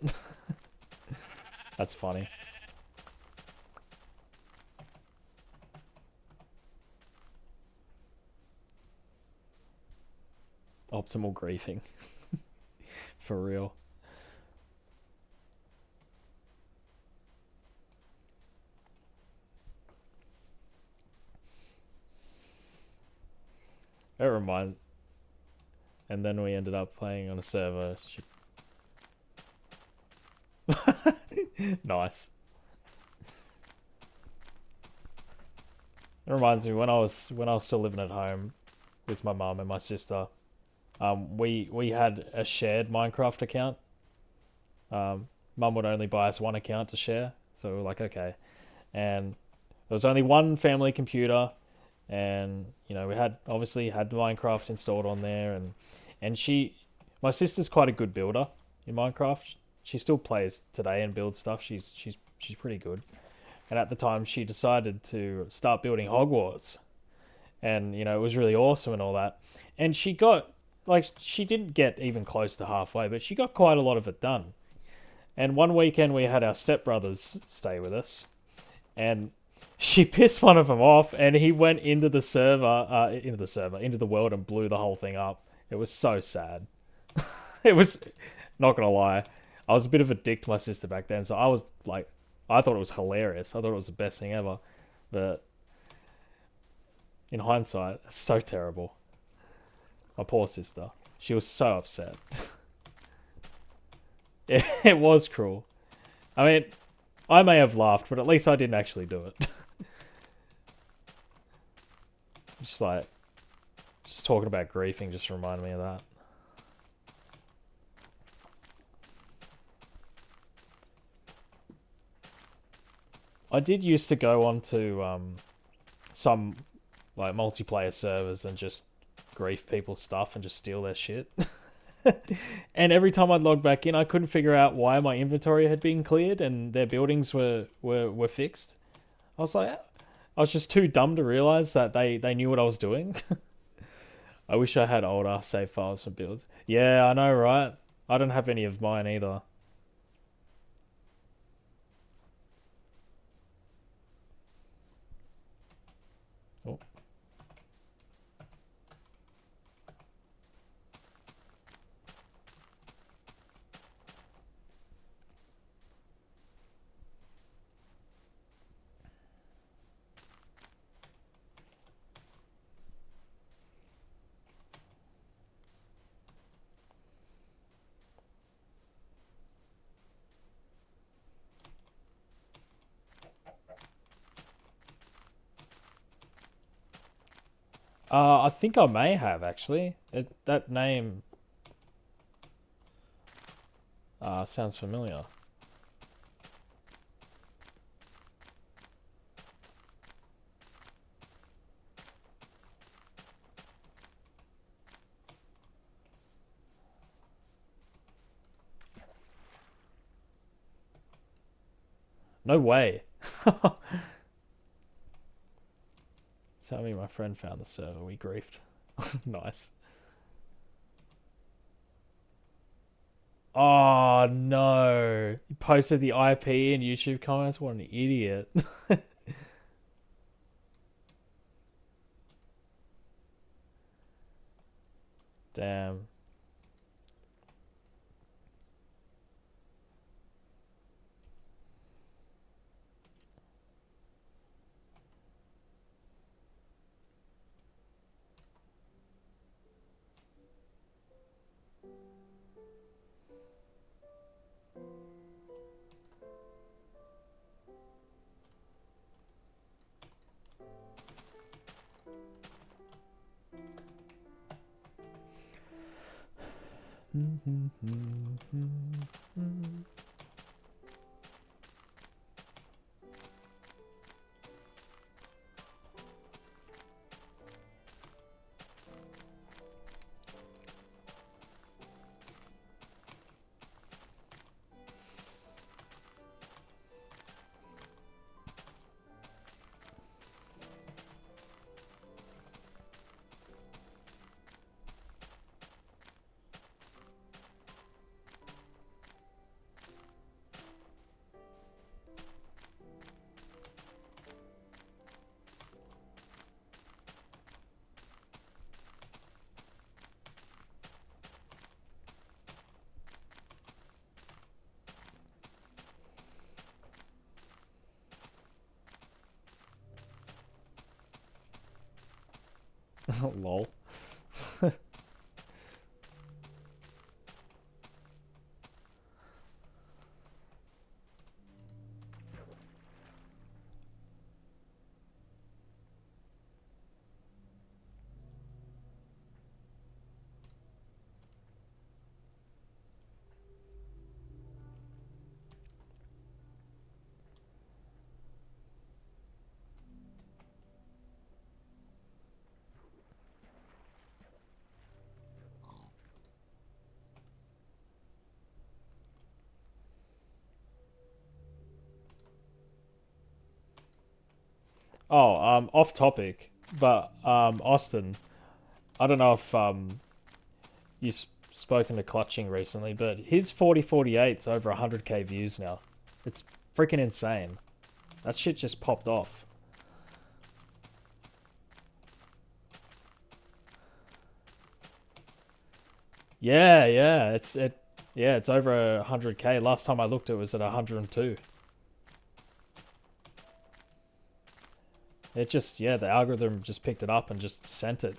That's funny. Optimal griefing. For real. It reminds. And then we ended up playing on a server. Nice. It reminds me when I was still living at home with my mum and my sister. We had a shared Minecraft account. Mum would only buy us one account to share, so we were like, okay. And there was only one family computer, and we had obviously had Minecraft installed on there, and my sister's quite a good builder in Minecraft. She still plays today and builds stuff. She's pretty good. And at the time, she decided to start building Hogwarts, and it was really awesome and all that. And she didn't get even close to halfway, but she got quite a lot of it done. And one weekend we had our stepbrothers stay with us, and she pissed one of them off, and he went into the into the world, and blew the whole thing up. It was so sad. It was, not gonna lie, I was a bit of a dick to my sister back then, so I thought it was hilarious. I thought it was the best thing ever, but in hindsight, it's so terrible. My poor sister. She was so upset. It was cruel. I mean, I may have laughed, but at least I didn't actually do it. Just talking about griefing just reminded me of that. I did used to go on to some like multiplayer servers and just grief people's stuff and just steal their shit. And every time I'd log back in, I couldn't figure out why my inventory had been cleared and their buildings were fixed. I was like, I was just too dumb to realize that they knew what I was doing. I wish I had older save files for builds. Yeah, I know, right? I don't have any of mine either. Oh. I think I may have actually. That name sounds familiar. No way. Tell me my friend found the server. We griefed. Nice. Oh no! You posted the IP in YouTube comments. What an idiot! Damn. Lol. Oh, off topic, but Austin, I don't know if you've spoken to Clutching recently, but his 4048's over 100k views now. It's freaking insane. That shit just popped off. Yeah, yeah, yeah, it's over 100k. Last time I looked, it was at 102. It just, yeah, the algorithm just picked it up and just sent it.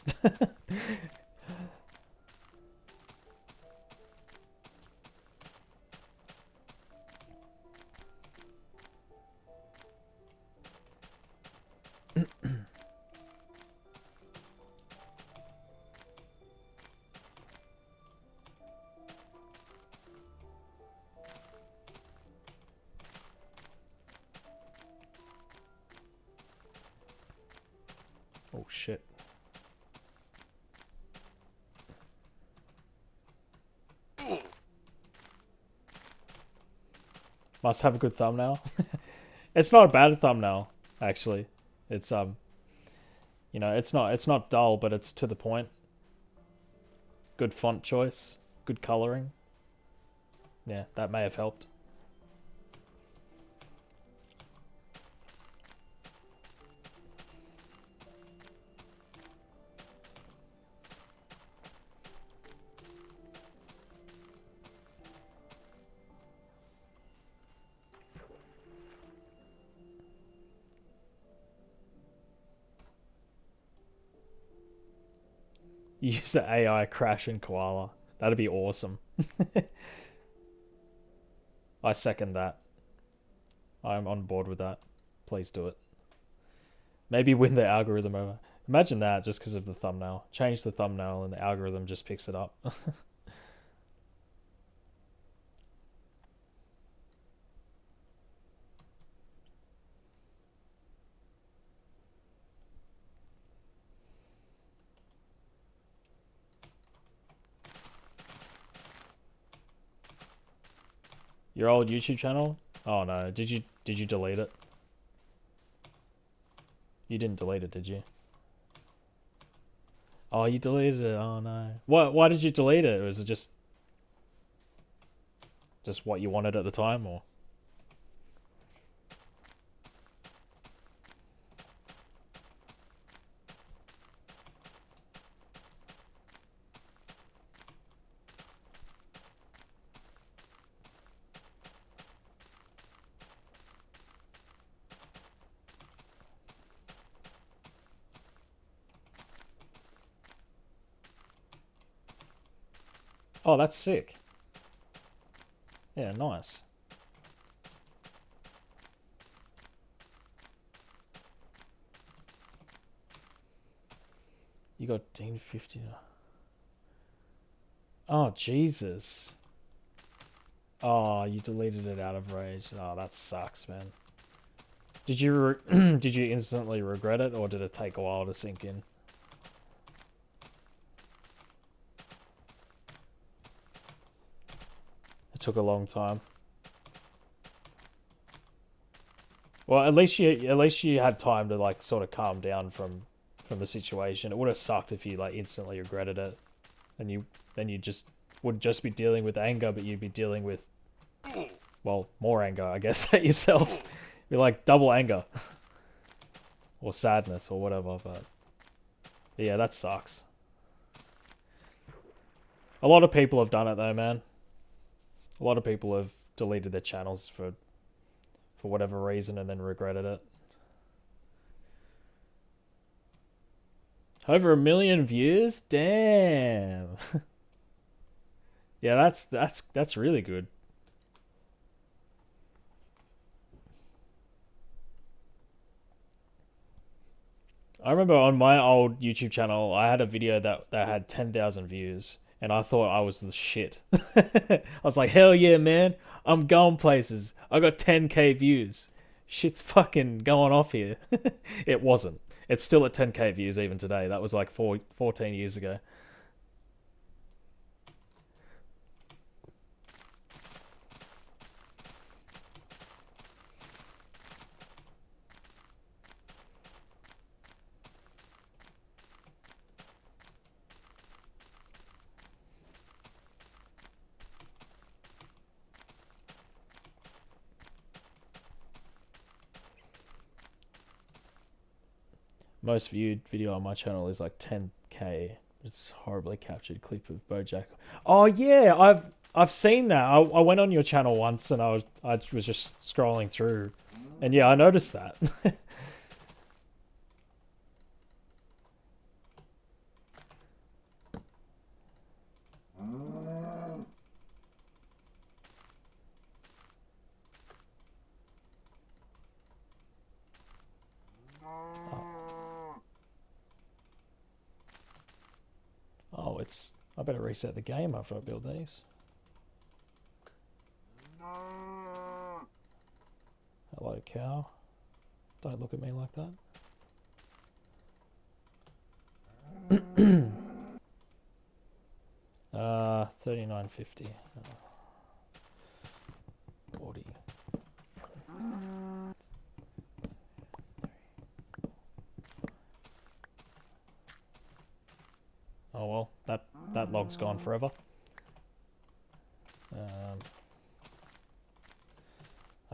Oh shit. Must have a good thumbnail. It's not a bad thumbnail, actually. It's it's not dull, but it's to the point. Good font choice, good coloring. Yeah, that may have helped. Use the AI crash in Koala. That'd be awesome. I second that. I'm on board with that. Please do it. Maybe win the algorithm over. Imagine that just because of the thumbnail. Change the thumbnail and the algorithm just picks it up. Your old YouTube channel? Oh no, did you delete it? You didn't delete it, did you? Oh, you deleted it. Oh no. What? Why did you delete it? Was it just? just what you wanted at the time, or? Oh, that's sick. Yeah, nice. You got Dean 50. Oh, Jesus. Oh, you deleted it out of rage. Oh, that sucks, man. Did you did you instantly regret it, or did it take a while to sink in? It took a long time. Well, at least you had time to like sort of calm down from the situation. It would have sucked if you like instantly regretted it, and you just would just be dealing with anger, but you'd be dealing with, well, more anger, I guess, at yourself. Be like double anger or sadness or whatever. But yeah, that sucks. A lot of people have done it though, man. A lot of people have deleted their channels for whatever reason and then regretted it. Over 1 million views? Damn. Yeah, that's really good. I remember on my old YouTube channel, I had a video that had 10,000 views, and I thought I was the shit. I was like, hell yeah, man. I'm going places. I got 10k views. Shit's fucking going off here. It wasn't. It's still at 10k views even today. That was like 14 years ago. Most viewed video on my channel is like 10k. It's a horribly captured clip of BoJack. Oh yeah, I've seen that. I went on your channel once and I was just scrolling through, and yeah, I noticed that. Oh, it's. I better reset the game after I build these. Hello, cow. Don't look at me like that. 39.50. 40. Oh well, that log's gone forever.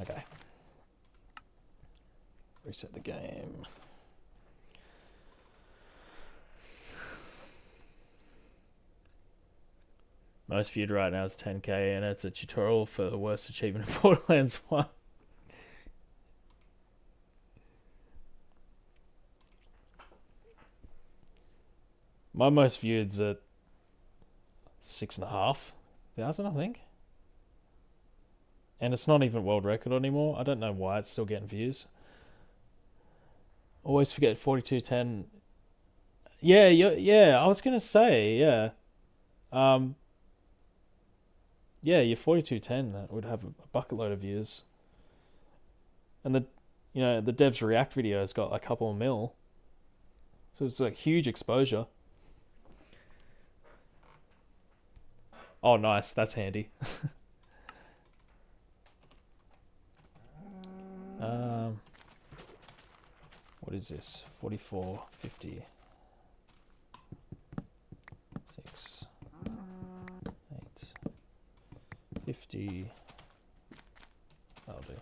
Okay. Reset the game. Most viewed right now is 10k, and it's a tutorial for the worst achievement of Borderlands 1. My most viewed's at 6,500, I think. And it's not even world record anymore. I don't know why it's still getting views. Always forget 4210. Yeah, I was gonna say, yeah. Yeah, your 4210 would have a bucket load of views. And the devs react video has got a couple of mil. So it's like huge exposure. Oh, nice. That's handy. What is this? 44.50. 6, 8, 50. That'll do.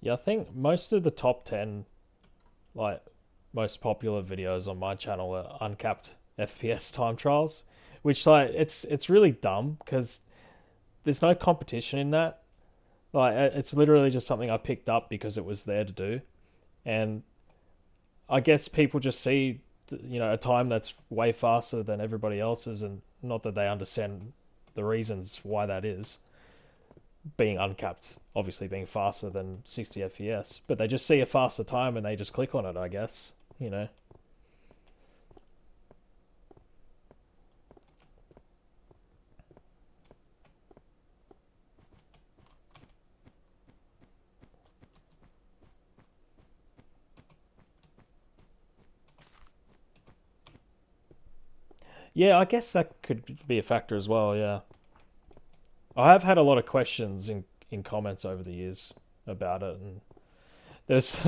Yeah, I think most of the top 10, like, most popular videos on my channel are uncapped FPS time trials, which, like, it's really dumb because there's no competition in that. Like, it's literally just something I picked up because it was there to do, and I guess people just see, a time that's way faster than everybody else's, and not that they understand the reasons why that is. Being uncapped, obviously being faster than 60 FPS, but they just see a faster time and they just click on it, I guess, Yeah, I guess that could be a factor as well, yeah. I have had a lot of questions in comments over the years about it, and there's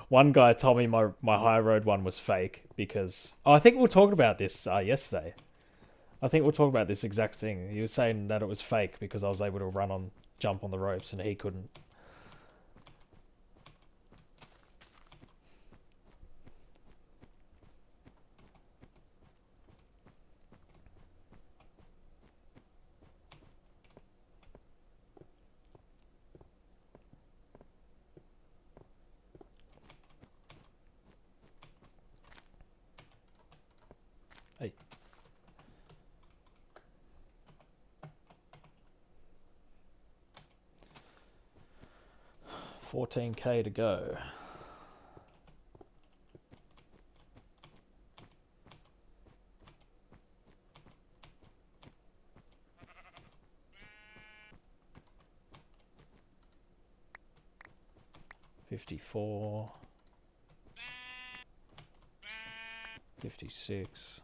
one guy told me my high road one was fake because I think we were talking about this yesterday. I think we'll talk about this exact thing. He was saying that it was fake because I was able to jump on the ropes, and he couldn't. Hey, 14K to go. $54, $56.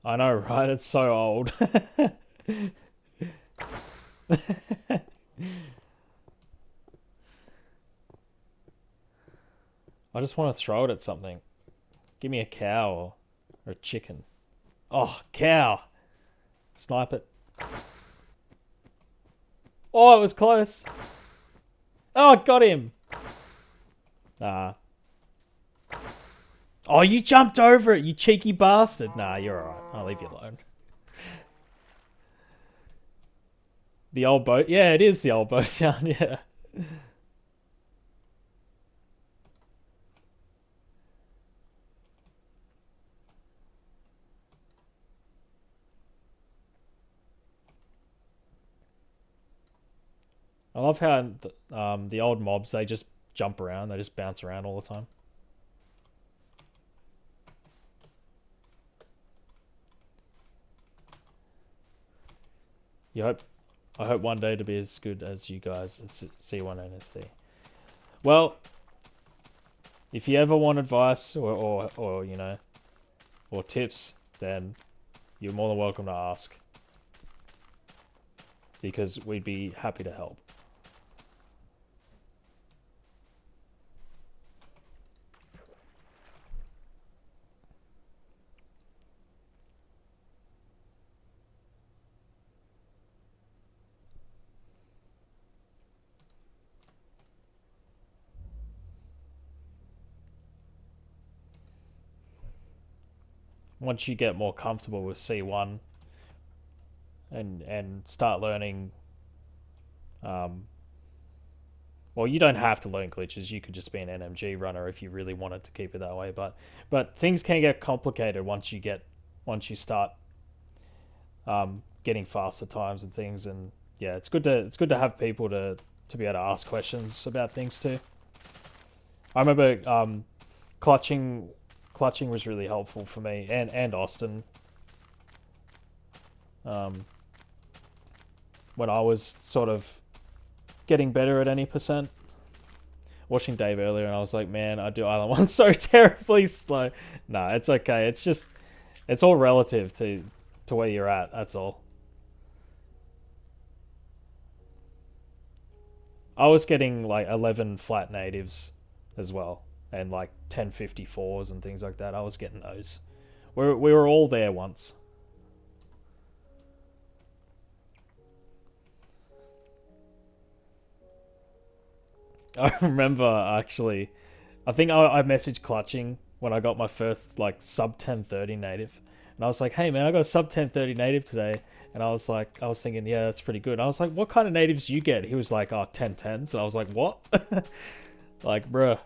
I know, right? It's so old. I just want to throw it at something. Give me a cow or a chicken. Oh, cow. Snipe it. Oh, it was close. Oh, got him. Nah. Oh, you jumped over it, you cheeky bastard. Nah, you're alright. I'll leave you alone. The old boat. Yeah, it is the old boat sound, yeah. I love how the old mobs, they just jump around, they just bounce around all the time. You hope I hope one day to be as good as you guys at C1 NSC. Well, if you ever want advice or or tips, then you're more than welcome to ask, because we'd be happy to help. once you get more comfortable with C1 and start learning, um, well, you don't have to learn glitches. You could just be an NMG runner if you really wanted to keep it that way. But things can get complicated once you start getting faster times and things. And yeah, it's good to have people to be able to ask questions about things too. I remember clutching clutching was really helpful for me and Austin um, when I was sort of getting better at any percent. Watching Dave earlier, and I was like, man, I do Island 1 so terribly slow. No, it's okay. It's just, it's all relative to where you're at. That's all. I was getting like 11 flat natives as well, and like 1054s and things like that. I was getting those. We were all there once. I remember actually. I think I messaged clutching when I got my first like sub 1030 native, and I was like, "Hey man, I got a sub 1030 native today." And I was like, I was thinking, yeah, that's pretty good. And I was like, "What kind of natives do you get?" He was like, "Oh, 1010s." And I was like, "What?" Like, bruh,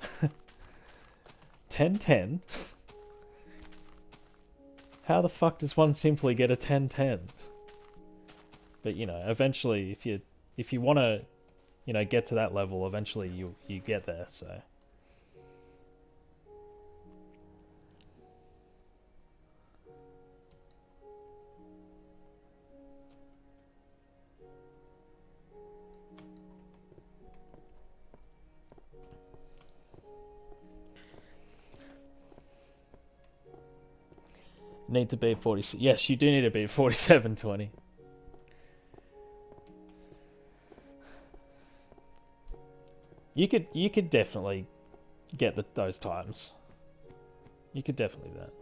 1010? How the fuck does one simply get a 1010? But eventually, if you want to, get to that level, eventually you get there. So. Need to beat 40. Yes, you do need to beat 4720. You could definitely get those times. You could definitely do that.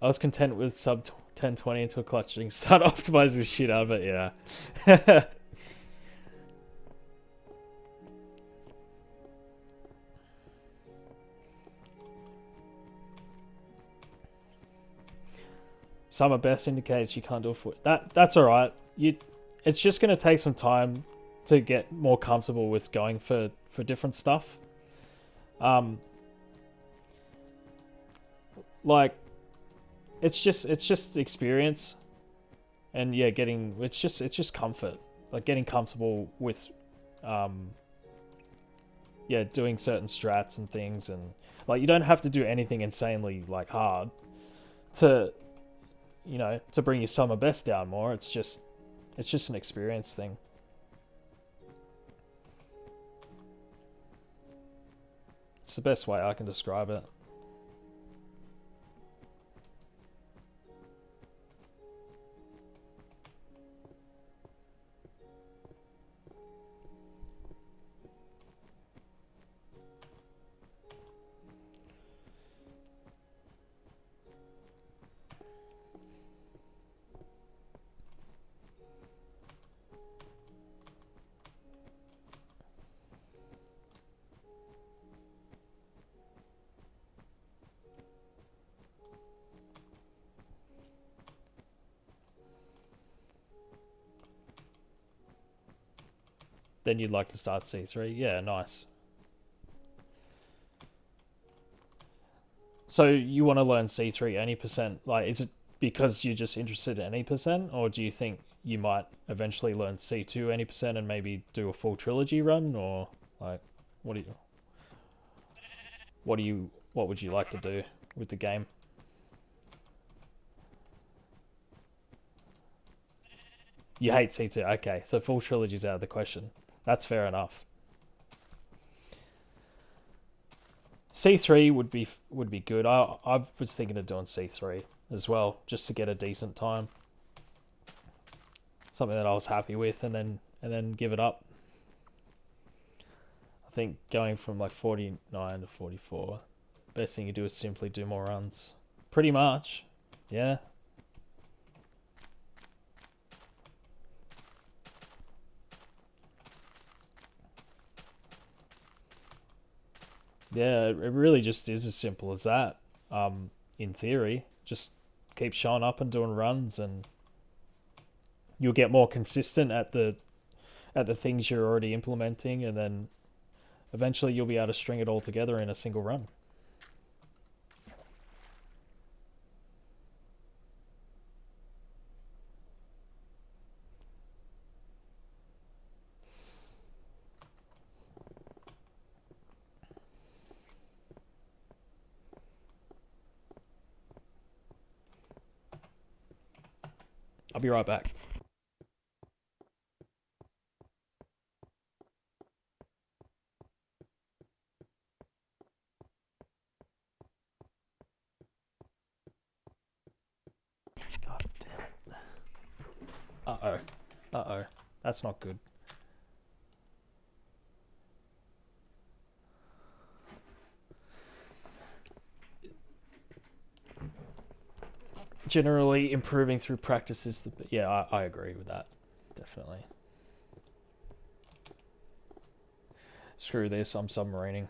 I was content with sub 1020 until clutching start optimizing the shit out of it. Yeah. Summer best indicates you can't do it for that. That's all right. It's just gonna take some time to get more comfortable with going for different stuff. Um, like it's just experience, and yeah, getting it's just comfort. Like getting comfortable with, um, yeah, doing certain strats and things, and like you don't have to do anything insanely like hard to to bring your summer best down more. It's just an experience thing. It's the best way I can describe it. Then you'd like to start C3. Yeah, nice. So you want to learn C3 any percent? Like, is it because you're just interested in any percent, or do you think you might eventually learn C2 any percent and maybe do a full trilogy run, or like, what do you, what would you like to do with the game? You hate C2. Okay, so full trilogy's out of the question. That's fair enough. C3 would be good. I was thinking of doing C3 as well, just to get a decent time, something that I was happy with, and then give it up. I think going from like 49 to 44, best thing you do is simply do more runs. Pretty much, yeah, yeah. It really just is as simple as that. Um, in theory. Just keep showing up and doing runs, and you'll get more consistent at the things you're already implementing, and then eventually you'll be able to string it all together in a single run. I'll be right back. God damn it. Uh-oh. Uh-oh. That's not good. Generally, improving through practice is the... Yeah, I agree with that. Definitely. Screw this, I'm submarining.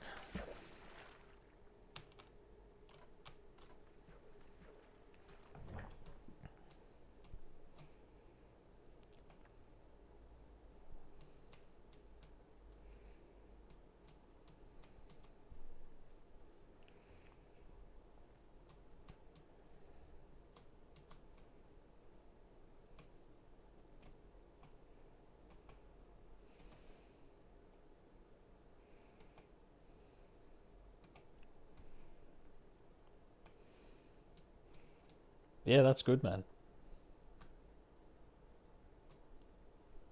Yeah, that's good, man.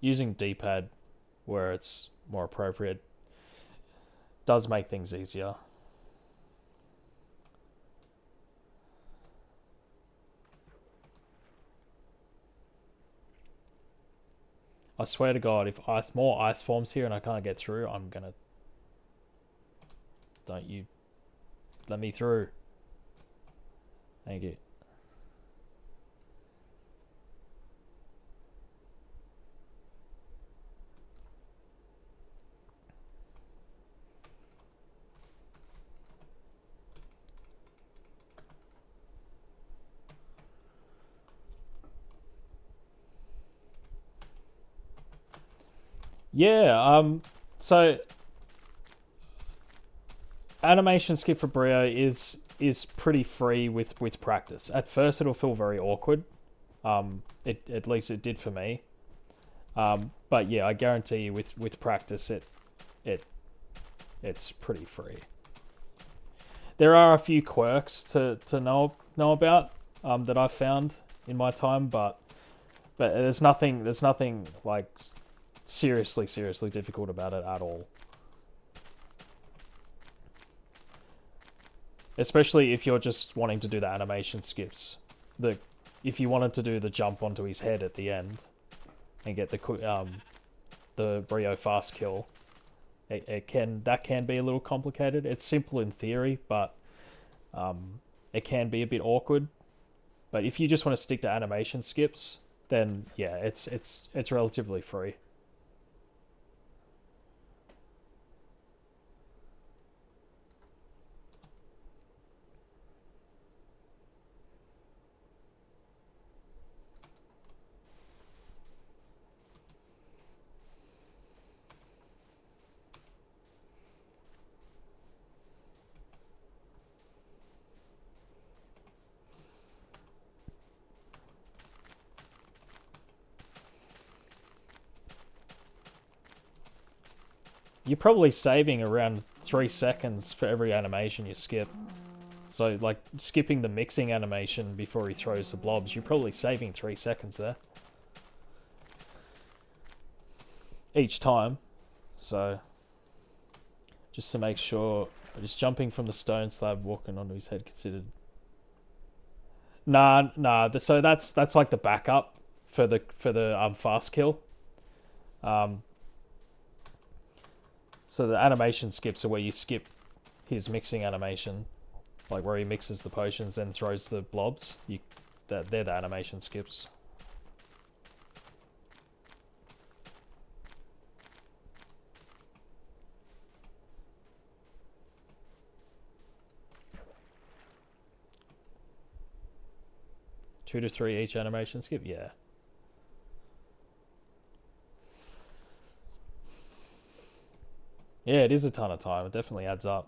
Using D-pad where it's more appropriate does make things easier. I swear to God, if more ice forms here and I can't get through, I'm gonna... Don't you let me through. Thank you. Yeah, so animation skip for Brio is pretty free with practice. At first it'll feel very awkward. It at least it did for me. But yeah, I guarantee you with practice it it's pretty free. There are a few quirks to know about that I've found in my time, but there's nothing like seriously difficult about it at all. Especially if you're just wanting to do the animation skips. If you wanted to do the jump onto his head at the end and get the Brio fast kill, it can be a little complicated. It's simple in theory, but it can be a bit awkward. But if you just want to stick to animation skips, then yeah, it's relatively free. You're probably saving around 3 seconds for every animation you skip. So, like, skipping the mixing animation before he throws the blobs, you're probably saving 3 seconds there. Each time. So, just to make sure, just jumping from the stone slab, walking onto his head considered... Nah. So that's like the backup for the fast kill. So the animation skips are where you skip his mixing animation, like where he mixes the potions and throws the blobs. They're the animation skips. 2 to 3 each animation skip. Yeah. Yeah, it is a ton of time. It definitely adds up.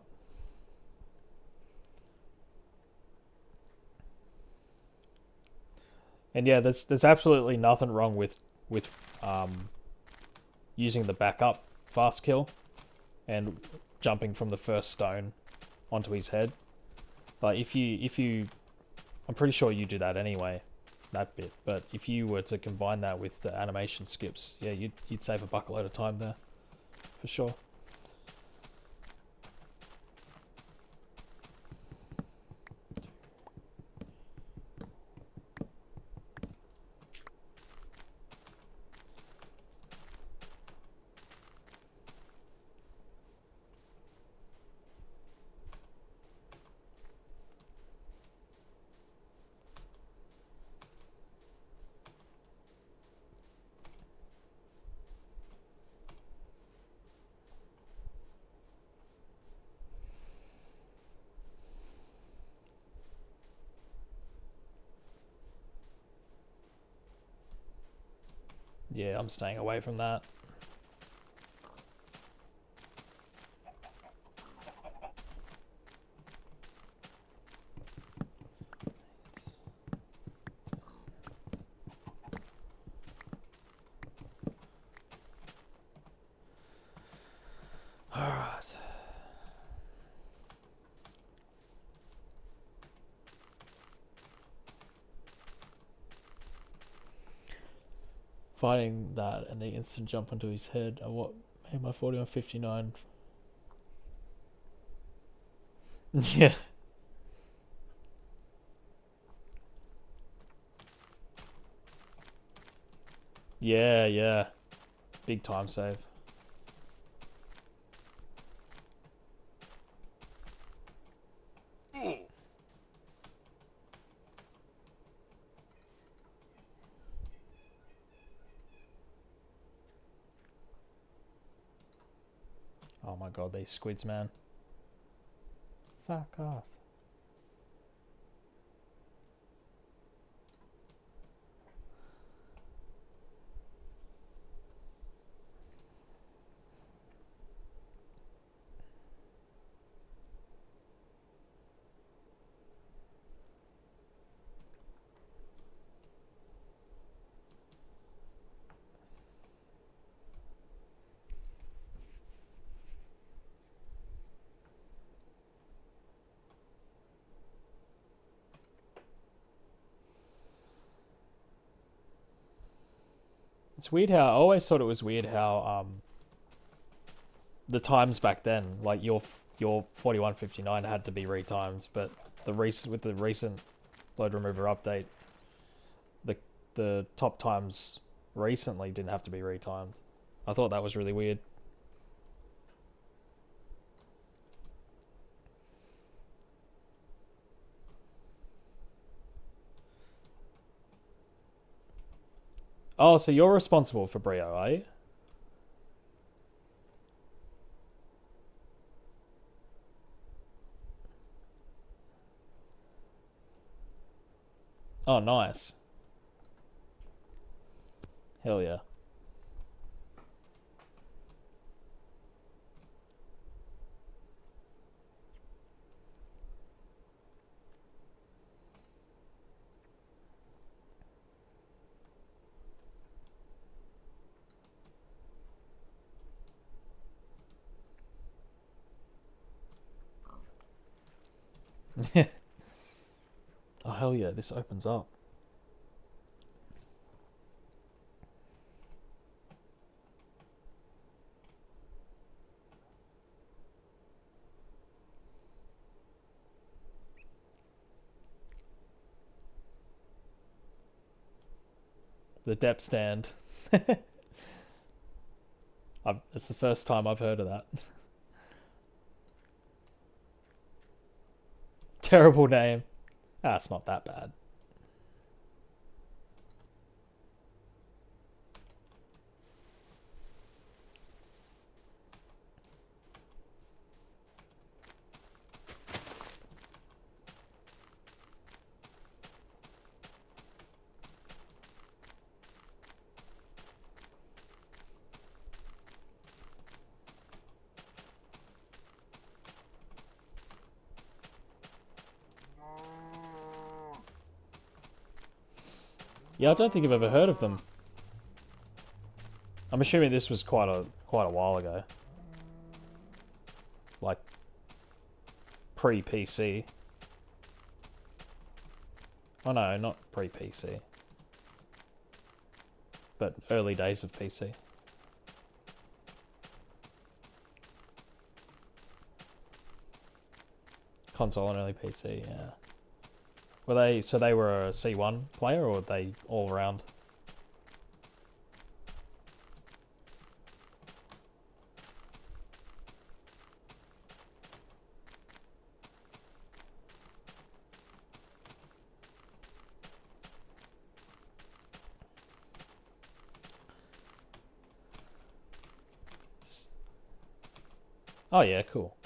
And yeah, there's absolutely nothing wrong with um, using the backup fast kill and jumping from the first stone onto his head. Like if you I'm pretty sure you do that anyway, that bit. But if you were to combine that with the animation skips, yeah, you'd save a buckload of time there, for sure. Yeah, I'm staying away from that. Alright. Fighting that and the instant jump onto his head are what made my 4159. Yeah. Yeah, yeah. Big time save. Oh my god, these squids, man. Fuck off. It's weird how I always thought it was weird how the times back then, like your 4159 had to be retimed, but with the recent load remover update, the top times recently didn't have to be retimed. I thought that was really weird. Oh, so you're responsible for Brio, are you? Oh, nice. Hell yeah. Oh, hell yeah, this opens up. The depth stand. It's the first time I've heard of that. Terrible name. Ah, it's not that bad. Yeah, I don't think I've ever heard of them. I'm assuming this was quite a while ago. Like pre-PC. Oh no, not pre-PC. But early days of PC. Console and early PC, yeah. Were they, so they were a C1 player, or were they all around? Oh yeah, cool.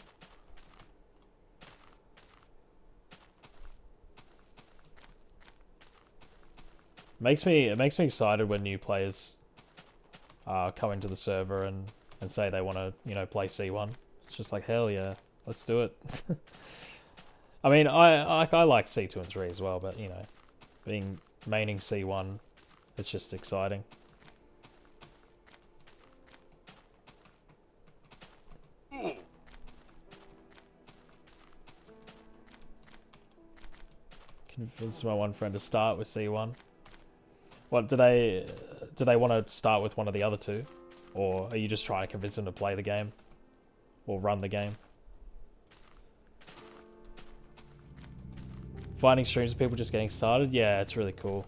It makes me excited when new players come into the server and say they want to, you know, play C1. It's just like, hell yeah, let's do it. I mean, I like C2 and 3 as well, but you know, being maining C1, it's just exciting. Convince my one friend to start with C1. What do they want to start with one of the other two, or are you just trying to convince them to play the game or run the game? Finding streams of people just getting started, yeah, it's really cool.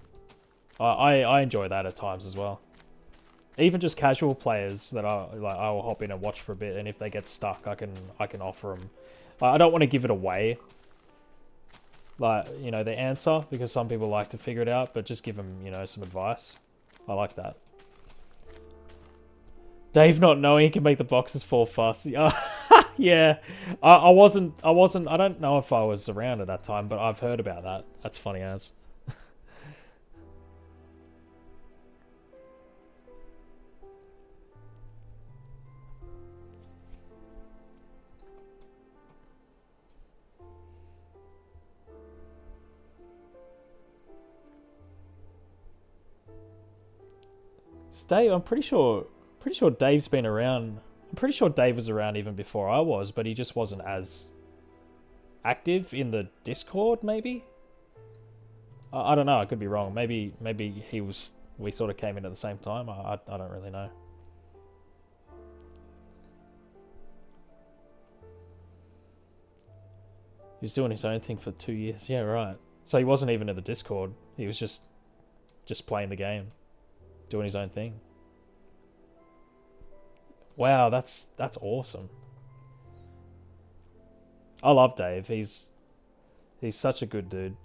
I enjoy that at times as well. Even just casual players that I will hop in and watch for a bit, and if they get stuck, I can offer them. I don't want to give it away, like, you know, the answer, because some people like to figure it out, but just give them, you know, some advice. I like that. Dave not knowing he can make the boxes fall fast. Yeah, I wasn't. I don't know if I was around at that time, but I've heard about that. That's funny as. Dave, I'm pretty sure Dave's been around. I'm pretty sure Dave was around even before I was, but he just wasn't as active in the Discord, maybe? I don't know, I could be wrong. Maybe he was, we sort of came in at the same time. I don't really know. He was doing his own thing for 2 years. Yeah, right. So he wasn't even in the Discord. He was just playing the game, doing his own thing. Wow, that's awesome. I love Dave. He's such a good dude.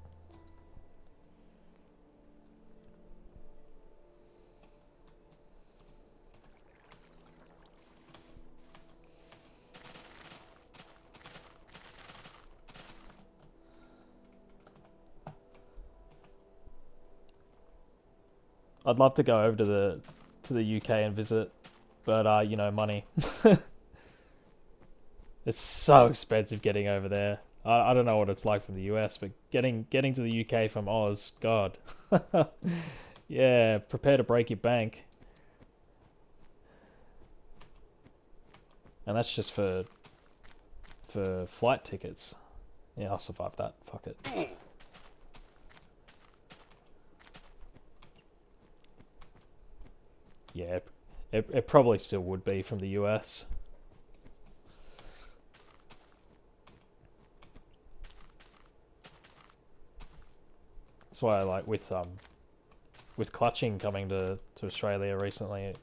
I'd love to go over to the UK and visit, but you know, money. It's so expensive getting over there. I don't know what it's like from the US, but getting to the UK from Oz, God. Yeah, prepare to break your bank. And that's just for flight tickets. Yeah, I'll survive that. Fuck it. Yeah, it probably still would be from the US. That's why I like with Clutching coming to Australia recently,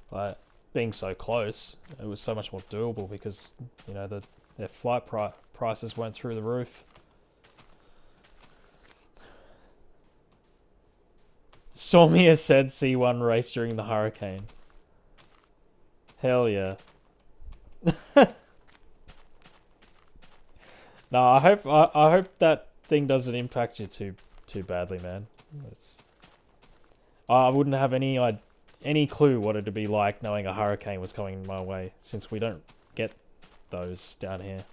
like being so close, it was so much more doable because, you know, their flight prices went through the roof. Stormier said C1 race during the hurricane. Hell yeah. No, I hope that thing doesn't impact you too badly, man. I wouldn't have any clue what it'd be like knowing a hurricane was coming my way, since we don't get those down here.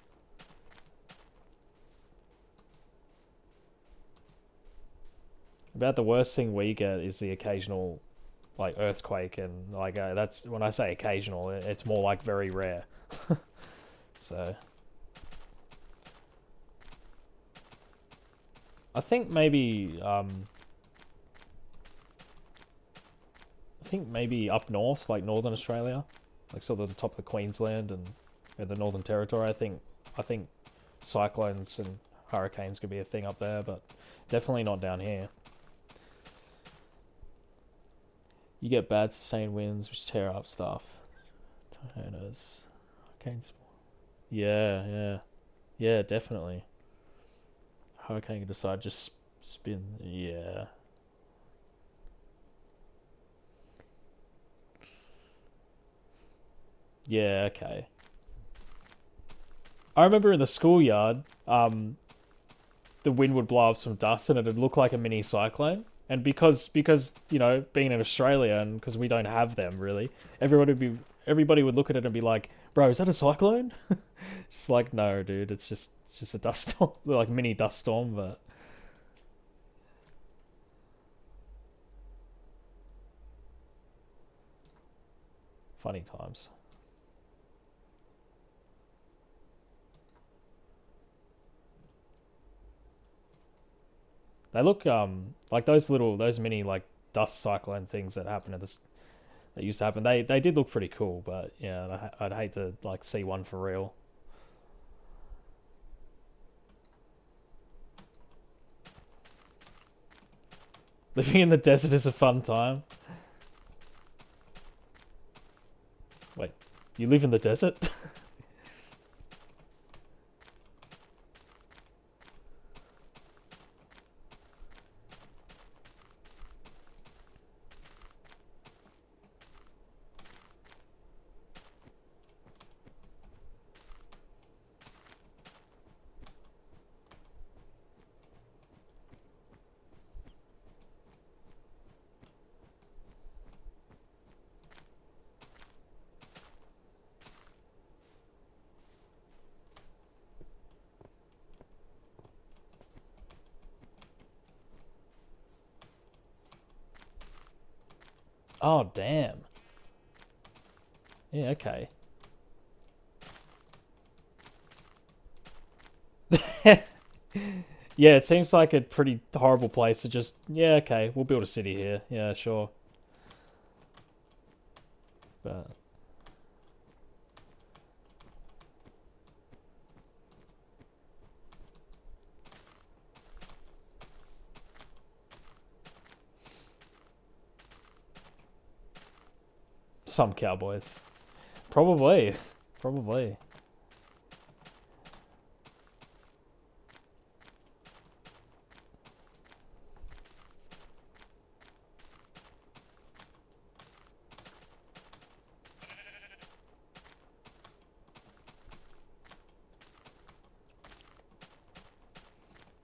About the worst thing we get is the occasional like earthquake, and like that's when I say occasional, it's more like very rare. So I think maybe I think maybe up north, like Northern Australia, like sort of the top of Queensland and the Northern Territory. I think cyclones and hurricanes could be a thing up there, but definitely not down here. You get bad sustained winds which tear up stuff. Tornadoes, hurricanes. Yeah, yeah, yeah, definitely. Hurricane can decide just spin. Yeah, yeah, okay. I remember in the schoolyard, the wind would blow up some dust and it'd look like a mini cyclone. And because being in Australia and because we don't have them really, everybody would look at it and be like, "Bro, is that a cyclone?" Just like, no, dude, it's just a dust storm, like mini dust storm, but funny times. They look like those mini like dust cyclone things that happen at this that used to happen. They did look pretty cool, but yeah, I'd hate to like see one for real. Living in the desert is a fun time. Wait, you live in the desert? Oh damn. Yeah, okay. Yeah, it seems like a pretty horrible place to just, yeah, okay, we'll build a city here. Yeah, sure. But some cowboys. Probably. Probably.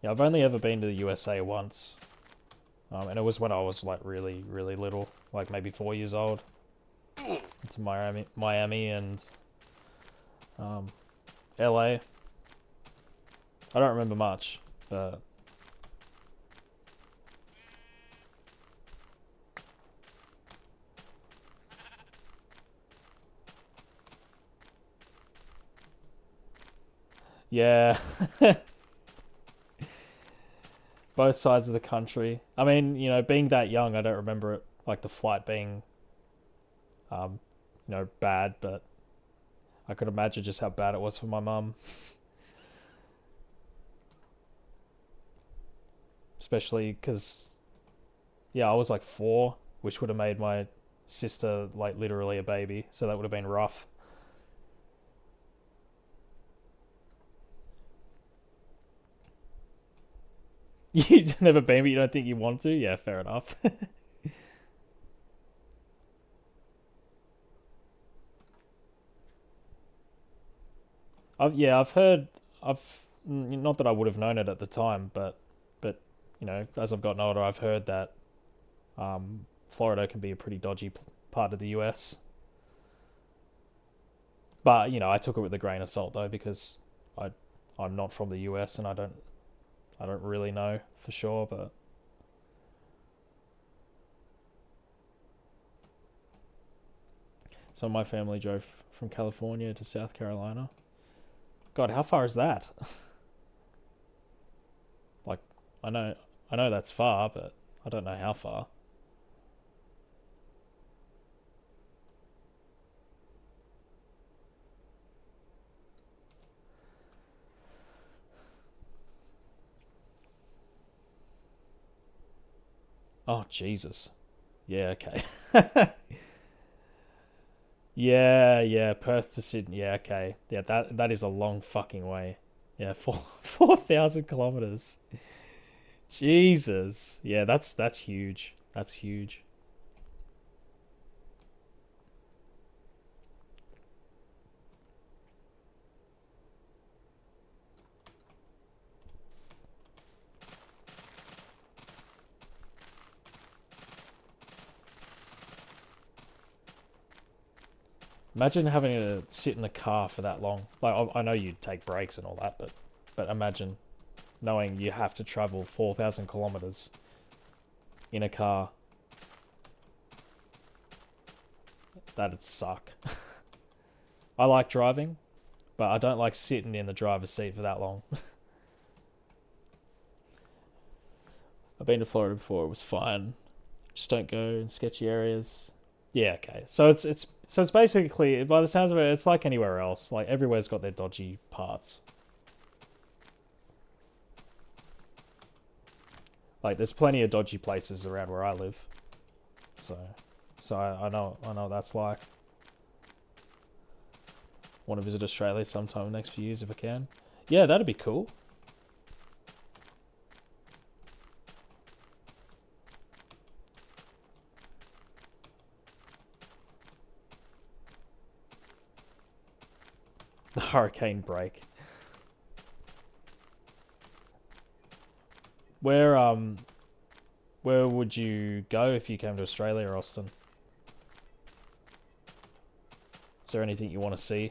Yeah, I've only ever been to the USA once. And it was when I was like really, really little, like maybe 4 years old. To Miami and um, LA. I don't remember much, but yeah, both sides of the country. I mean, being that young, I don't remember it like the flight being, um, bad, but I could imagine just how bad it was for my mum, especially because yeah, I was like 4, which would have made my sister like literally a baby, so that would have been rough. You've never been, but you don't think you want to? Yeah, fair enough. I've heard. Not that I would have known it at the time, but as I've gotten older, I've heard that Florida can be a pretty dodgy part of the US. But I took it with a grain of salt though because I I'm not from the US and I don't really know for sure. But Some of my family drove from California to South Carolina. God, how far is that? Like, I know that's far, but I don't know how far. Oh, Jesus. Yeah, okay. Yeah, Perth to Sydney. Yeah, okay. Yeah, that is a long fucking way. Yeah, 4,000 kilometers. Jesus. Yeah, that's huge. That's huge. Imagine having to sit in a car for that long. Like, I know you'd take breaks and all that, but imagine knowing you have to travel 4,000 kilometers in a car. That'd suck. I like driving, but I don't like sitting in the driver's seat for that long. I've been to Florida before. It was fine. Just don't go in sketchy areas. Yeah, okay. So it's basically, by the sounds of it, it's like anywhere else. Like everywhere's got their dodgy parts. Like there's plenty of dodgy places around where I live. So I know what that's like. Want to visit Australia sometime in the next few years if I can. Yeah, that'd be cool. The hurricane break. Where where would you go if you came to Australia, Austin? Is there anything you want to see?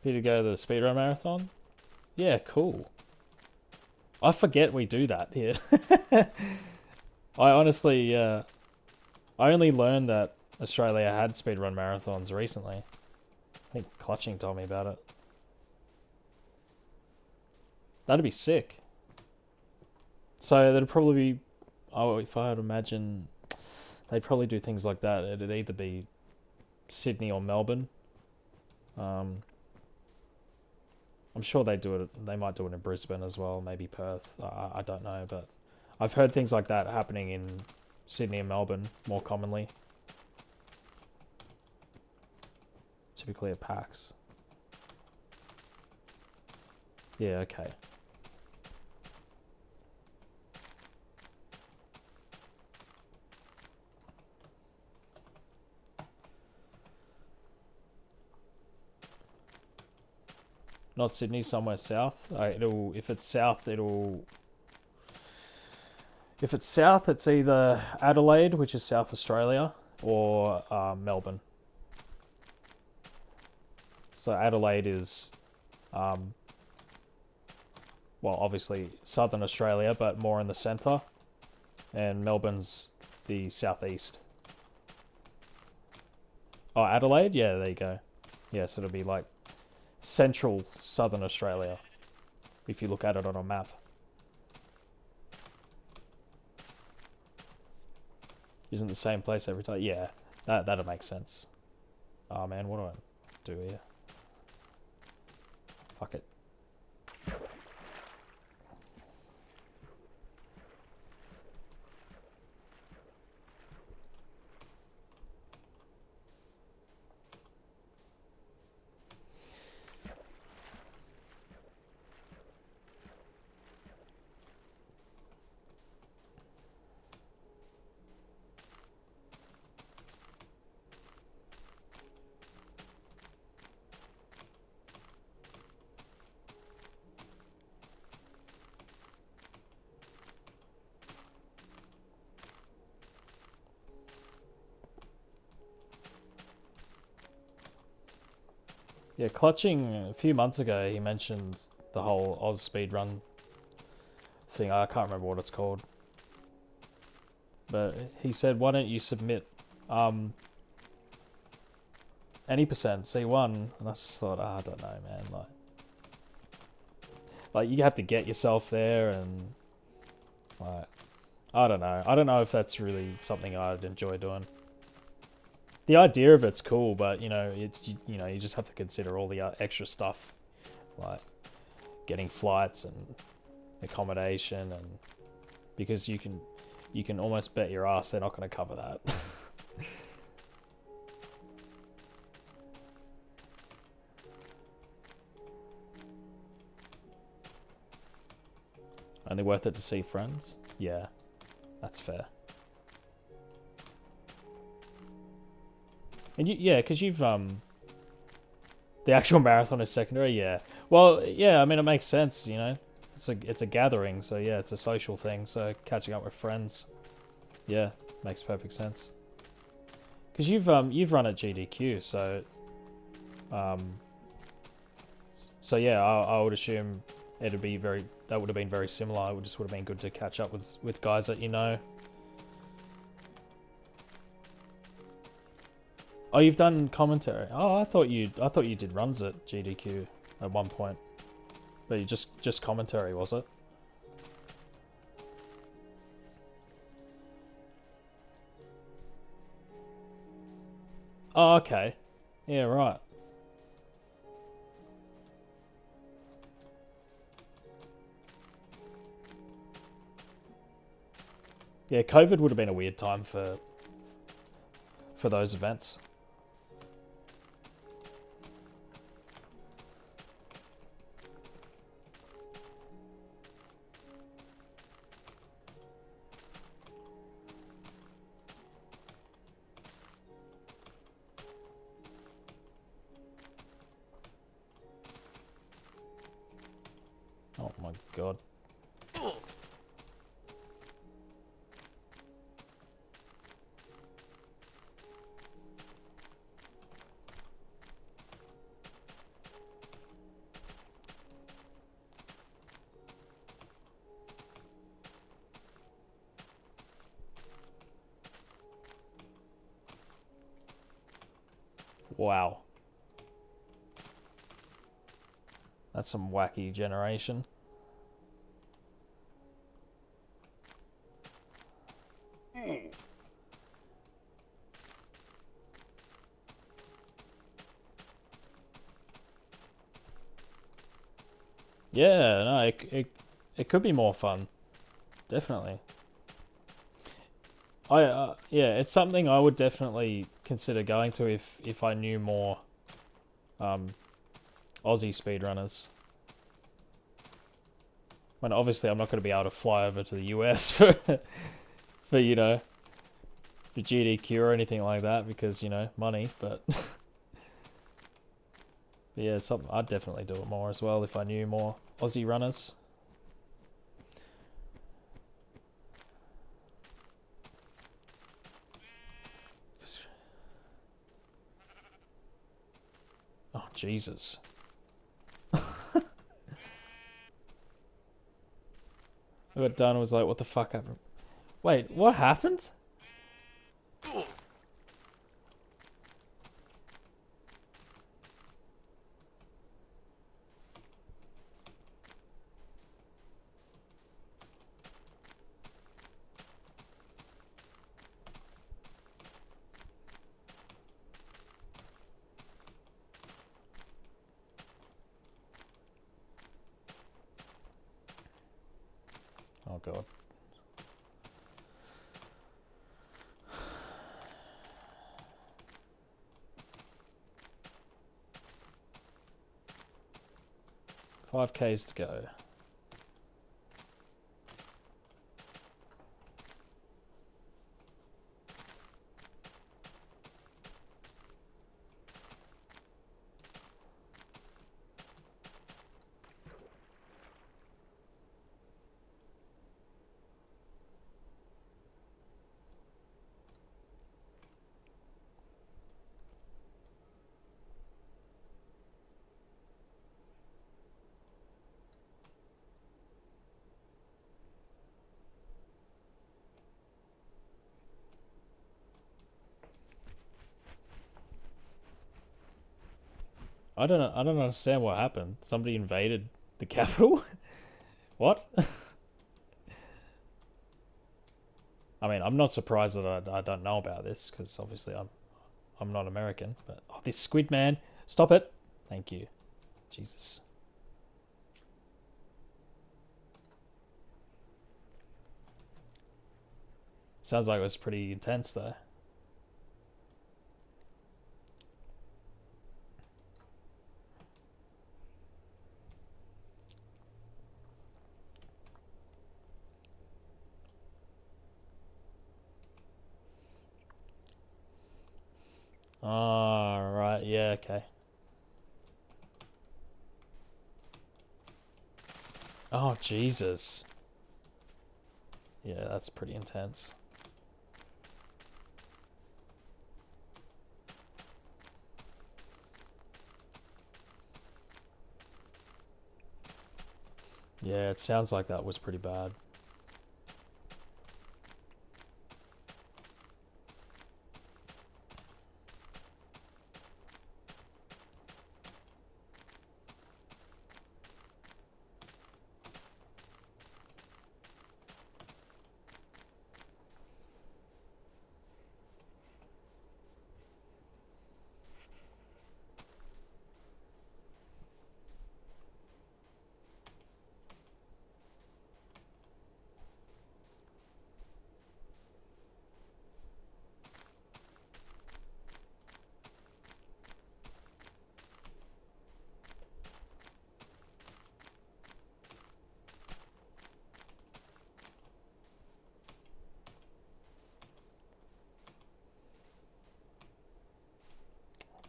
Peter, go to the speedrun marathon? Yeah, cool. I forget we do that here. I honestly, I only learned that Australia had speedrun marathons recently. I think Clutching told me about it. That'd be sick. So that'd probably be, oh, if I had to imagine, they'd probably do things like that. It'd either be Sydney or Melbourne. I'm sure they do it. They might do it in Brisbane as well, maybe Perth. I don't know, but I've heard things like that happening in Sydney and Melbourne more commonly. Typically at PAX. Yeah, okay. Not Sydney, somewhere south. It'll if it's south, if it's south, it's either Adelaide, which is South Australia, or Melbourne. So Adelaide is, well, obviously Southern Australia, but more in the centre, and Melbourne's the southeast. Oh, Adelaide? Yeah, there you go. Yeah, so it'll be like central Southern Australia, if you look at it on a map. Isn't the same place every time? Yeah, that'll make sense. Oh man, what do I do here? Fuck it. Yeah, clutching a few months ago, he mentioned the whole Oz speedrun thing. I can't remember what it's called, but he said, "Why don't you submit any percent C1?" And I just thought, I don't know, man. Like you have to get yourself there, and like I don't know. I don't know if that's really something I'd enjoy doing. The idea of it's cool, but you just have to consider all the extra stuff, like getting flights and accommodation, and because you can almost bet your ass they're not going to cover that. Only worth it to see friends. Yeah, that's fair. And because you've the actual marathon is secondary. Yeah. Well, yeah. I mean, it makes sense. It's a gathering. So yeah, it's a social thing. So catching up with friends. Yeah, makes perfect sense. Because you've run at GDQ, um, so yeah, I would assume that would have been very similar. It would have been good to catch up with guys that you know. Oh, you've done commentary. Oh, I thought you did runs at GDQ at one point, but you just commentary, was it? Oh, okay. Yeah, right. Yeah, COVID would have been a weird time for those events. Oh my god. Wow. That's some wacky generation. Yeah, no, it could be more fun. Definitely. Yeah, it's something I would definitely consider going to if I knew more um Aussie speedrunners. When obviously I'm not going to be able to fly over to the US for for GDQ or anything like that because money. But yeah, something I'd definitely do it more as well if I knew more Aussie runners. Oh Jesus! I got done and was like, what the fuck happened? Wait, what happened? Oh god. Five Ks to go. I don't know. I don't understand what happened. Somebody invaded the capital. What? I mean, I'm not surprised that I don't know about this because obviously I'm not American. But oh, this squid man, stop it! Thank you, Jesus. Sounds like it was pretty intense though. Oh, right, yeah, okay. Oh, Jesus. Yeah, that's pretty intense. Yeah, it sounds like that was pretty bad.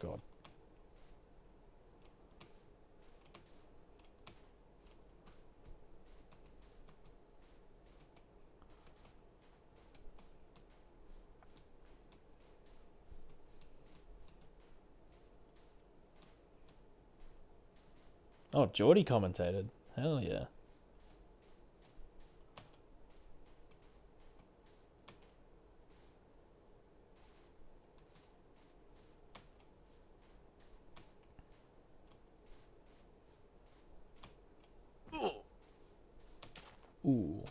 Oh, God. Oh, Geordie commentated. Hell yeah. Ooh.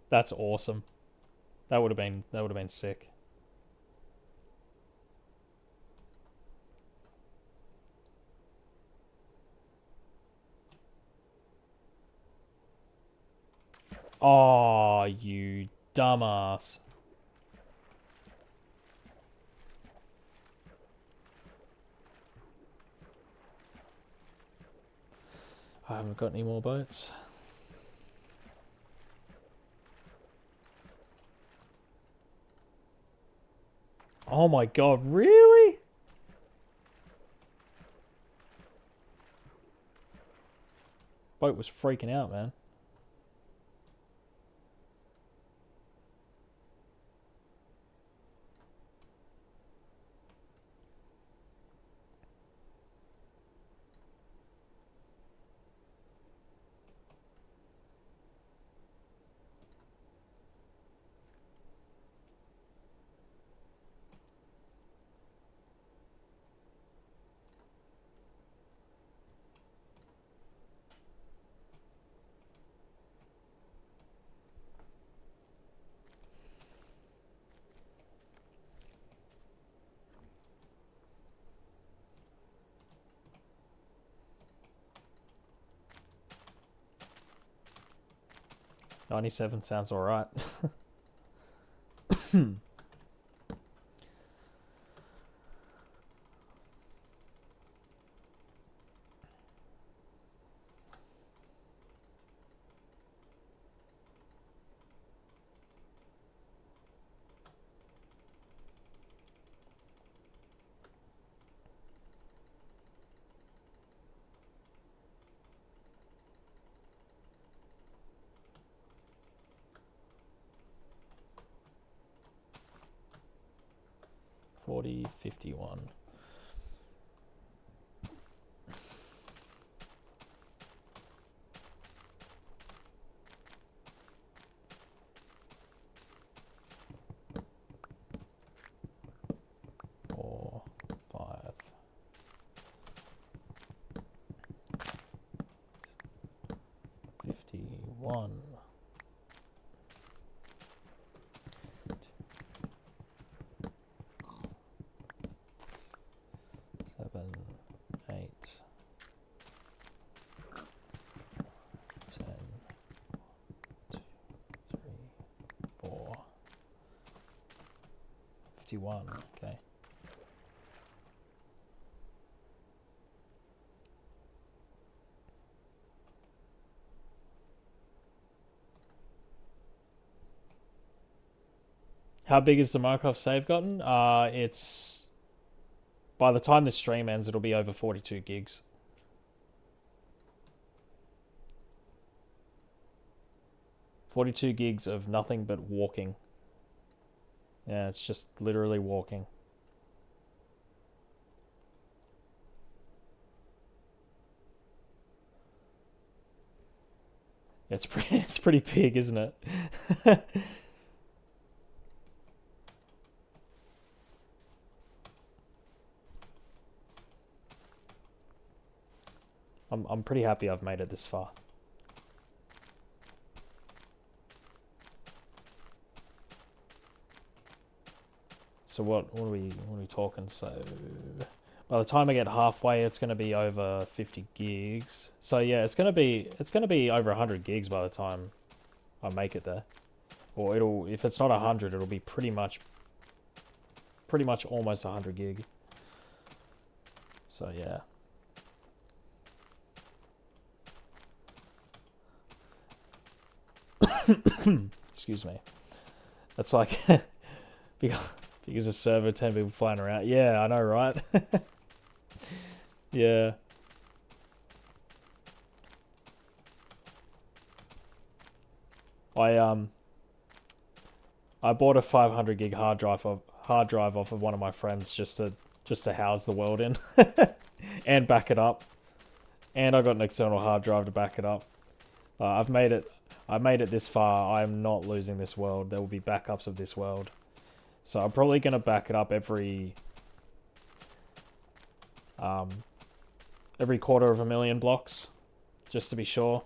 That's awesome. That would have been sick. Oh, you dumbass. I haven't got any more boats. Oh my God, really? Boat was freaking out, man. $97 sounds alright. 40, 51. Four, 5. 51. 7, 8, 10, 2, 3, 4, 51. Okay. How big is the Minecraft save gotten? It's by the time this stream ends, it'll be over 42 gigs. 42 gigs of nothing but walking. Yeah, it's just literally walking. It's pretty big, isn't it? I'm pretty happy I've made it this far. So what are we talking? So by the time I get halfway, it's going to be over 50 gigs. So yeah, it's going to be over 100 gigs by the time I make it there. Or if it's not 100, it'll be pretty much almost 100 gig. So yeah. Excuse me. That's like because a server, 10 people flying around. Yeah, I know, right? Yeah. I bought a 500 gig hard drive off of one of my friends just to house the world in and back it up. And I got an external hard drive to back it up. I made it this far. I'm not losing this world. There will be backups of this world. So I'm probably going to back it up every quarter of a million blocks, just to be sure.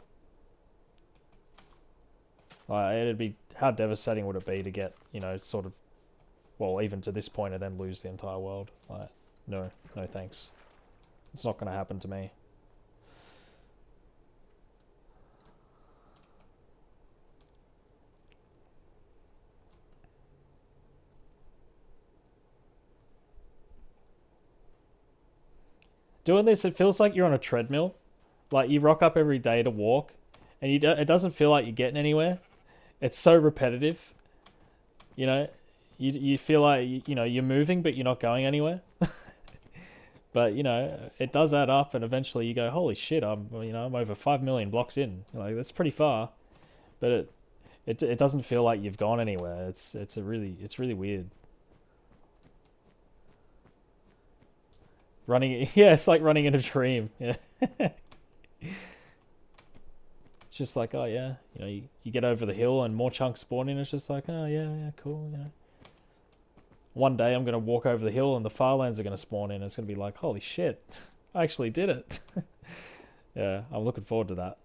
It'd be, how devastating would it be to get, sort of, well, even to this point and then lose the entire world? No thanks. It's not going to happen to me. Doing this, it feels like you're on a treadmill. Like, you rock up every day to walk, and it doesn't feel like you're getting anywhere. It's so repetitive. You feel like, you're moving, but you're not going anywhere. But, it does add up, and eventually you go, holy shit, I'm over 5 million blocks in. That's pretty far. But it doesn't feel like you've gone anywhere. It's really weird. Yeah, it's like running in a dream. Yeah. It's just like, oh yeah, you get over the hill and more chunks spawn in. It's just like, oh yeah, cool. One day I'm gonna walk over the hill and the Farlands are gonna spawn in. It's gonna be like, holy shit, I actually did it. Yeah, I'm looking forward to that.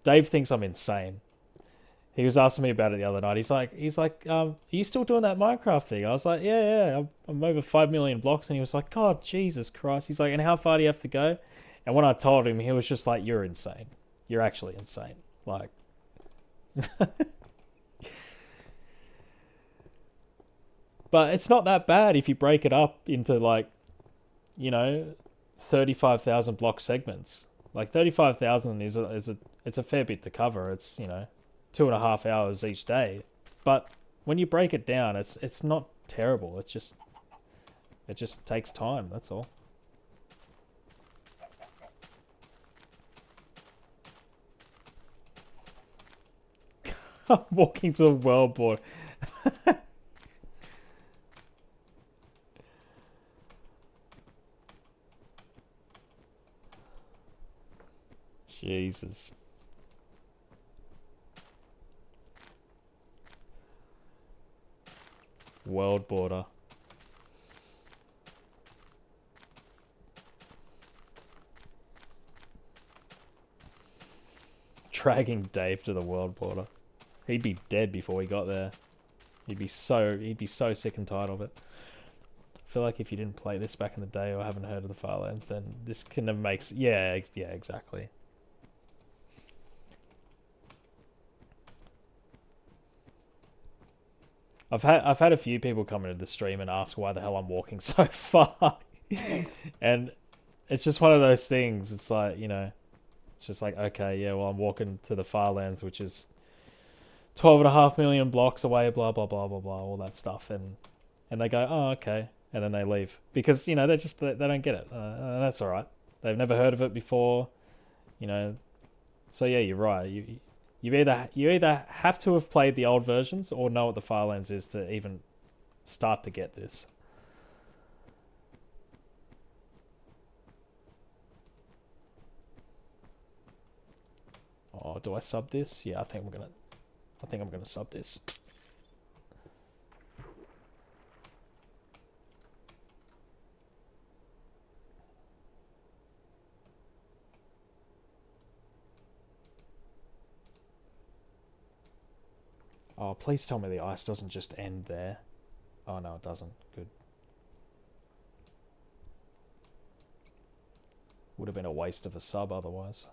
Dave thinks I'm insane. He was asking me about it the other night. He's like, are you still doing that Minecraft thing? I was like, yeah, I'm over 5 million blocks. And he was like, God, Jesus Christ. He's like, and how far do you have to go? And when I told him, he was just like, you're insane. You're actually insane. Like, but it's not that bad if you break it up into 35,000 block segments. Like 35,000 it's a fair bit to cover. It's 2.5 hours each day, but when you break it down, it's not terrible. It just takes time. That's all. Walking to the world board. Jesus. World border. Dragging Dave to the world border. He'd be dead before he got there. He'd be so sick and tired of it. I feel like if you didn't play this back in the day or haven't heard of the Farlands, then this kind of makes yeah, exactly. I've had a few people come into the stream and ask why the hell I'm walking so far. And it's just one of those things. It's like, you know, it's just like, okay, yeah, well, I'm walking to the Farlands, which is 12.5 million blocks away, blah, blah, blah, blah, blah, all that stuff. And they go, oh, okay. And then they leave. Because, you know, they don't get it. That's all right. They've never heard of it before, you know. So, yeah, you're right. You either have to have played the old versions or know what the Farlands is to even start to get this. Oh, do I sub this? Yeah, I think I'm gonna sub this. Oh, please tell me the ice doesn't just end there. Oh no, it doesn't. Good. Would have been a waste of a sub otherwise.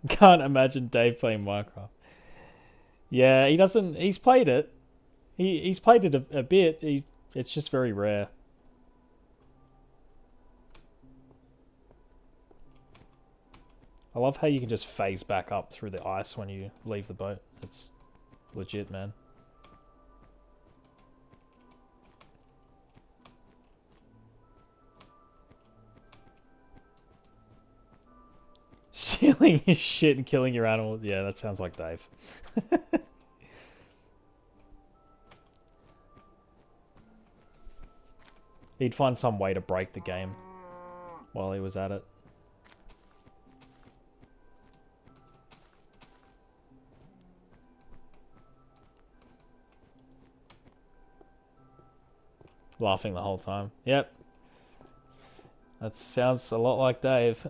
Can't imagine Dave playing Minecraft. Yeah, he doesn't. He's played it. He's played it a bit. It's just very rare. I love how you can just phase back up through the ice when you leave the boat. It's legit, man. Stealing your shit and killing your animals. Yeah, that sounds like Dave. He'd find some way to break the game while he was at it. Laughing the whole time. Yep. That sounds a lot like Dave.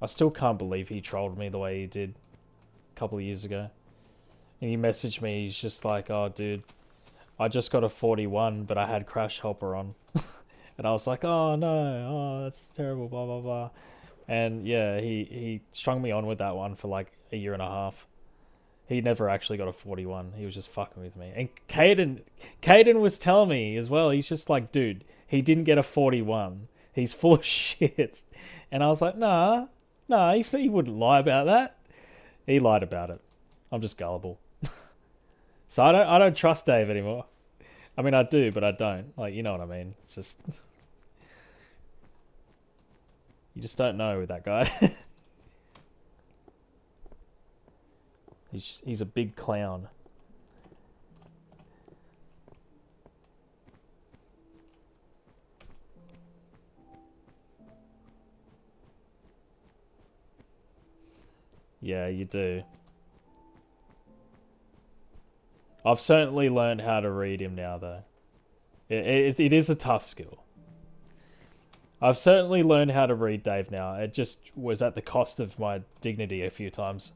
I still can't believe he trolled me the way he did a couple of years ago. And he messaged me, he's just like, oh, dude, I just got a 41, but I had Crash Helper on. And I was like, oh, no, oh, that's terrible, blah, blah, blah. And yeah, he strung me on with that one for like a year and a half. He never actually got a 41. He was just fucking with me. And Caden was telling me as well, he's just like, dude, he didn't get a 41. He's full of shit. And I was like, nah, he wouldn't lie about that. He lied about it. I'm just gullible. So I don't trust Dave anymore. I mean, I do, but I don't. Like, you know what I mean? It's just... You just don't know with that guy. He's a big clown. Yeah, you do. I've certainly learned how to read him now, though. It is a tough skill. I've certainly learned how to read Dave now. It just was at the cost of my dignity a few times.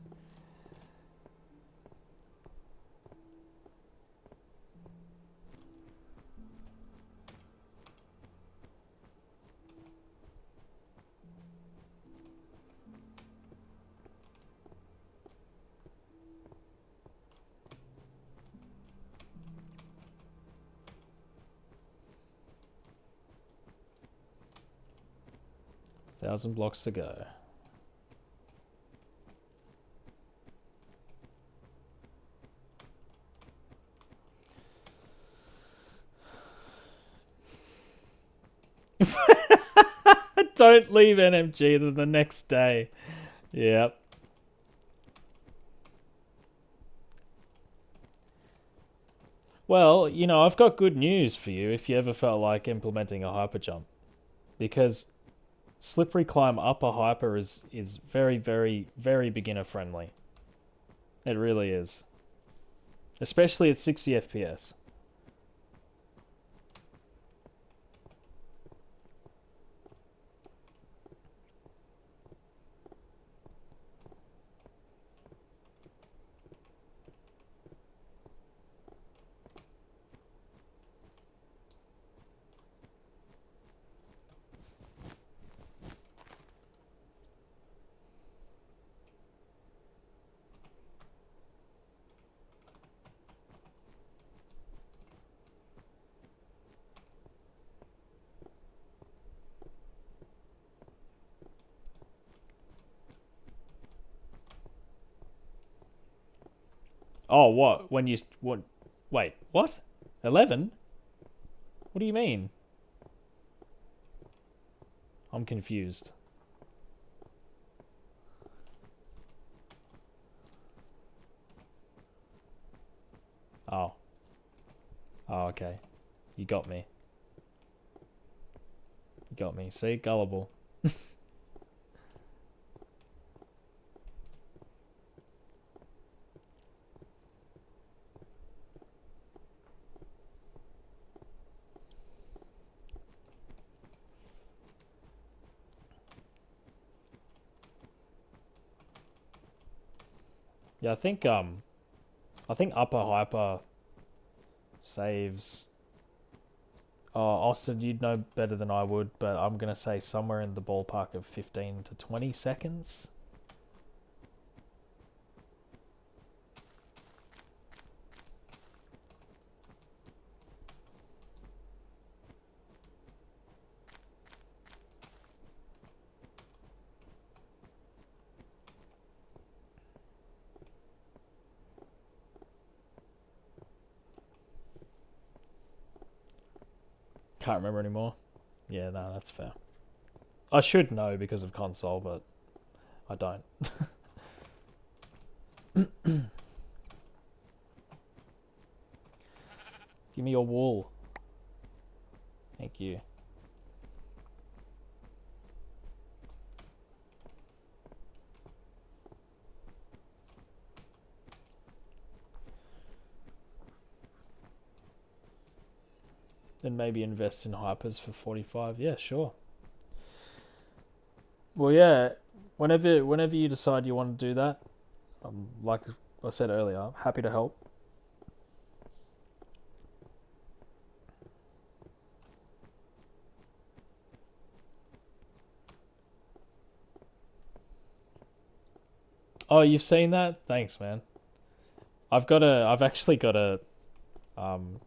1,000 blocks to go. Don't leave NMG the next day. Yep. Well, you know, I've got good news for you if you ever felt like implementing a hyper jump. Because slippery climb up a hyper is very, very, very beginner friendly. It really is. Especially at 60 FPS. Oh, what? When you what? Wait, what? 11? What do you mean? I'm confused. Oh. Oh, okay. You got me. You got me. See, gullible. Yeah, I think upper hyper saves. Oh, Austin, you'd know better than I would, but I'm gonna say somewhere in the ballpark of 15 to 20 seconds. Can't remember anymore. Yeah, no, that's fair. I should know because of console, but I don't. Give me your wool. Thank you. Then maybe invest in hypers for 45. Yeah, sure. Well, yeah. Whenever you decide you want to do that, like I said earlier, happy to help. Oh, you've seen that? Thanks, man. I've actually got um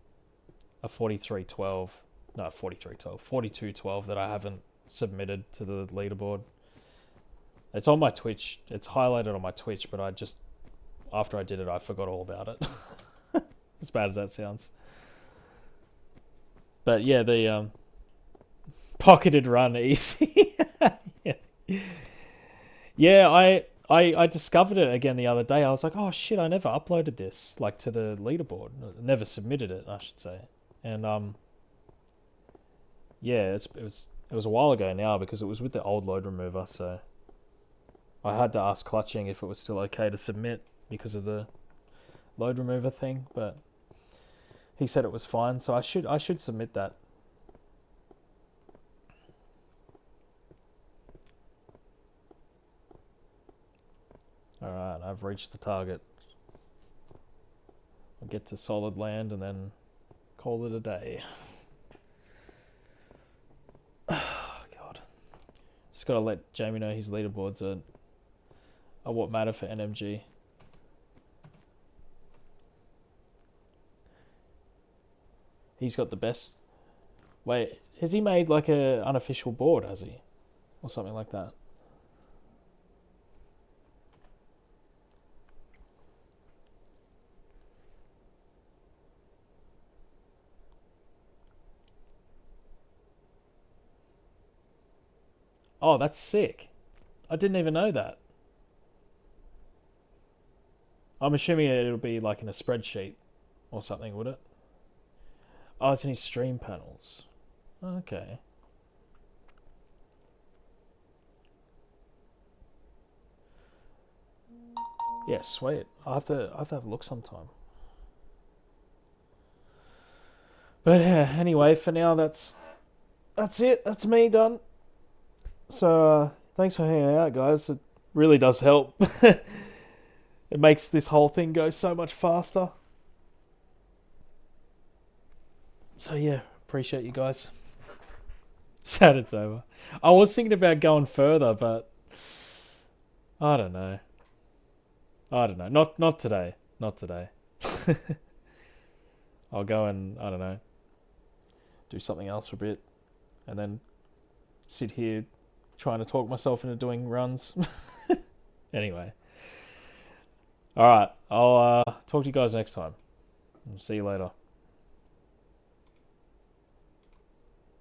a 4312, no 4312, 4212 that I haven't submitted to the leaderboard. It's on my Twitch. It's highlighted on my Twitch, but I just after I did it, I forgot all about it. As bad as that sounds. But yeah, the pocketed run easy. Yeah. Yeah, I discovered it again the other day. I was like, oh shit, I never uploaded this like to the leaderboard. Never submitted it, I should say. And yeah, it was a while ago now because it was with the old load remover, so I had to ask Clutching if it was still okay to submit because of the load remover thing, but he said it was fine, so I should submit that. Alright, I've reached the target. I'll get to solid land and then call it a day. Oh, God. Just gotta let Jamie know his leaderboards are what matter for NMG. He's got the best. Wait, has he made like a unofficial board, has he? or something like that. Oh, that's sick. I didn't even know that. I'm assuming it'll be like in a spreadsheet or something, would it? Oh, it's in his stream panels. Okay. Yeah, sweet. I have to have a look sometime. But yeah, anyway, for now that's it. That's me done. So thanks for hanging out, guys. It really does help. It makes this whole thing go so much faster. So yeah, appreciate you guys. Sad it's over. I was thinking about going further, but I don't know. I don't know. Not today. Not today. I'll go and I don't know, do something else for a bit, and then sit here trying to talk myself into doing runs. Anyway, all right. I'll talk to you guys next time. See you later.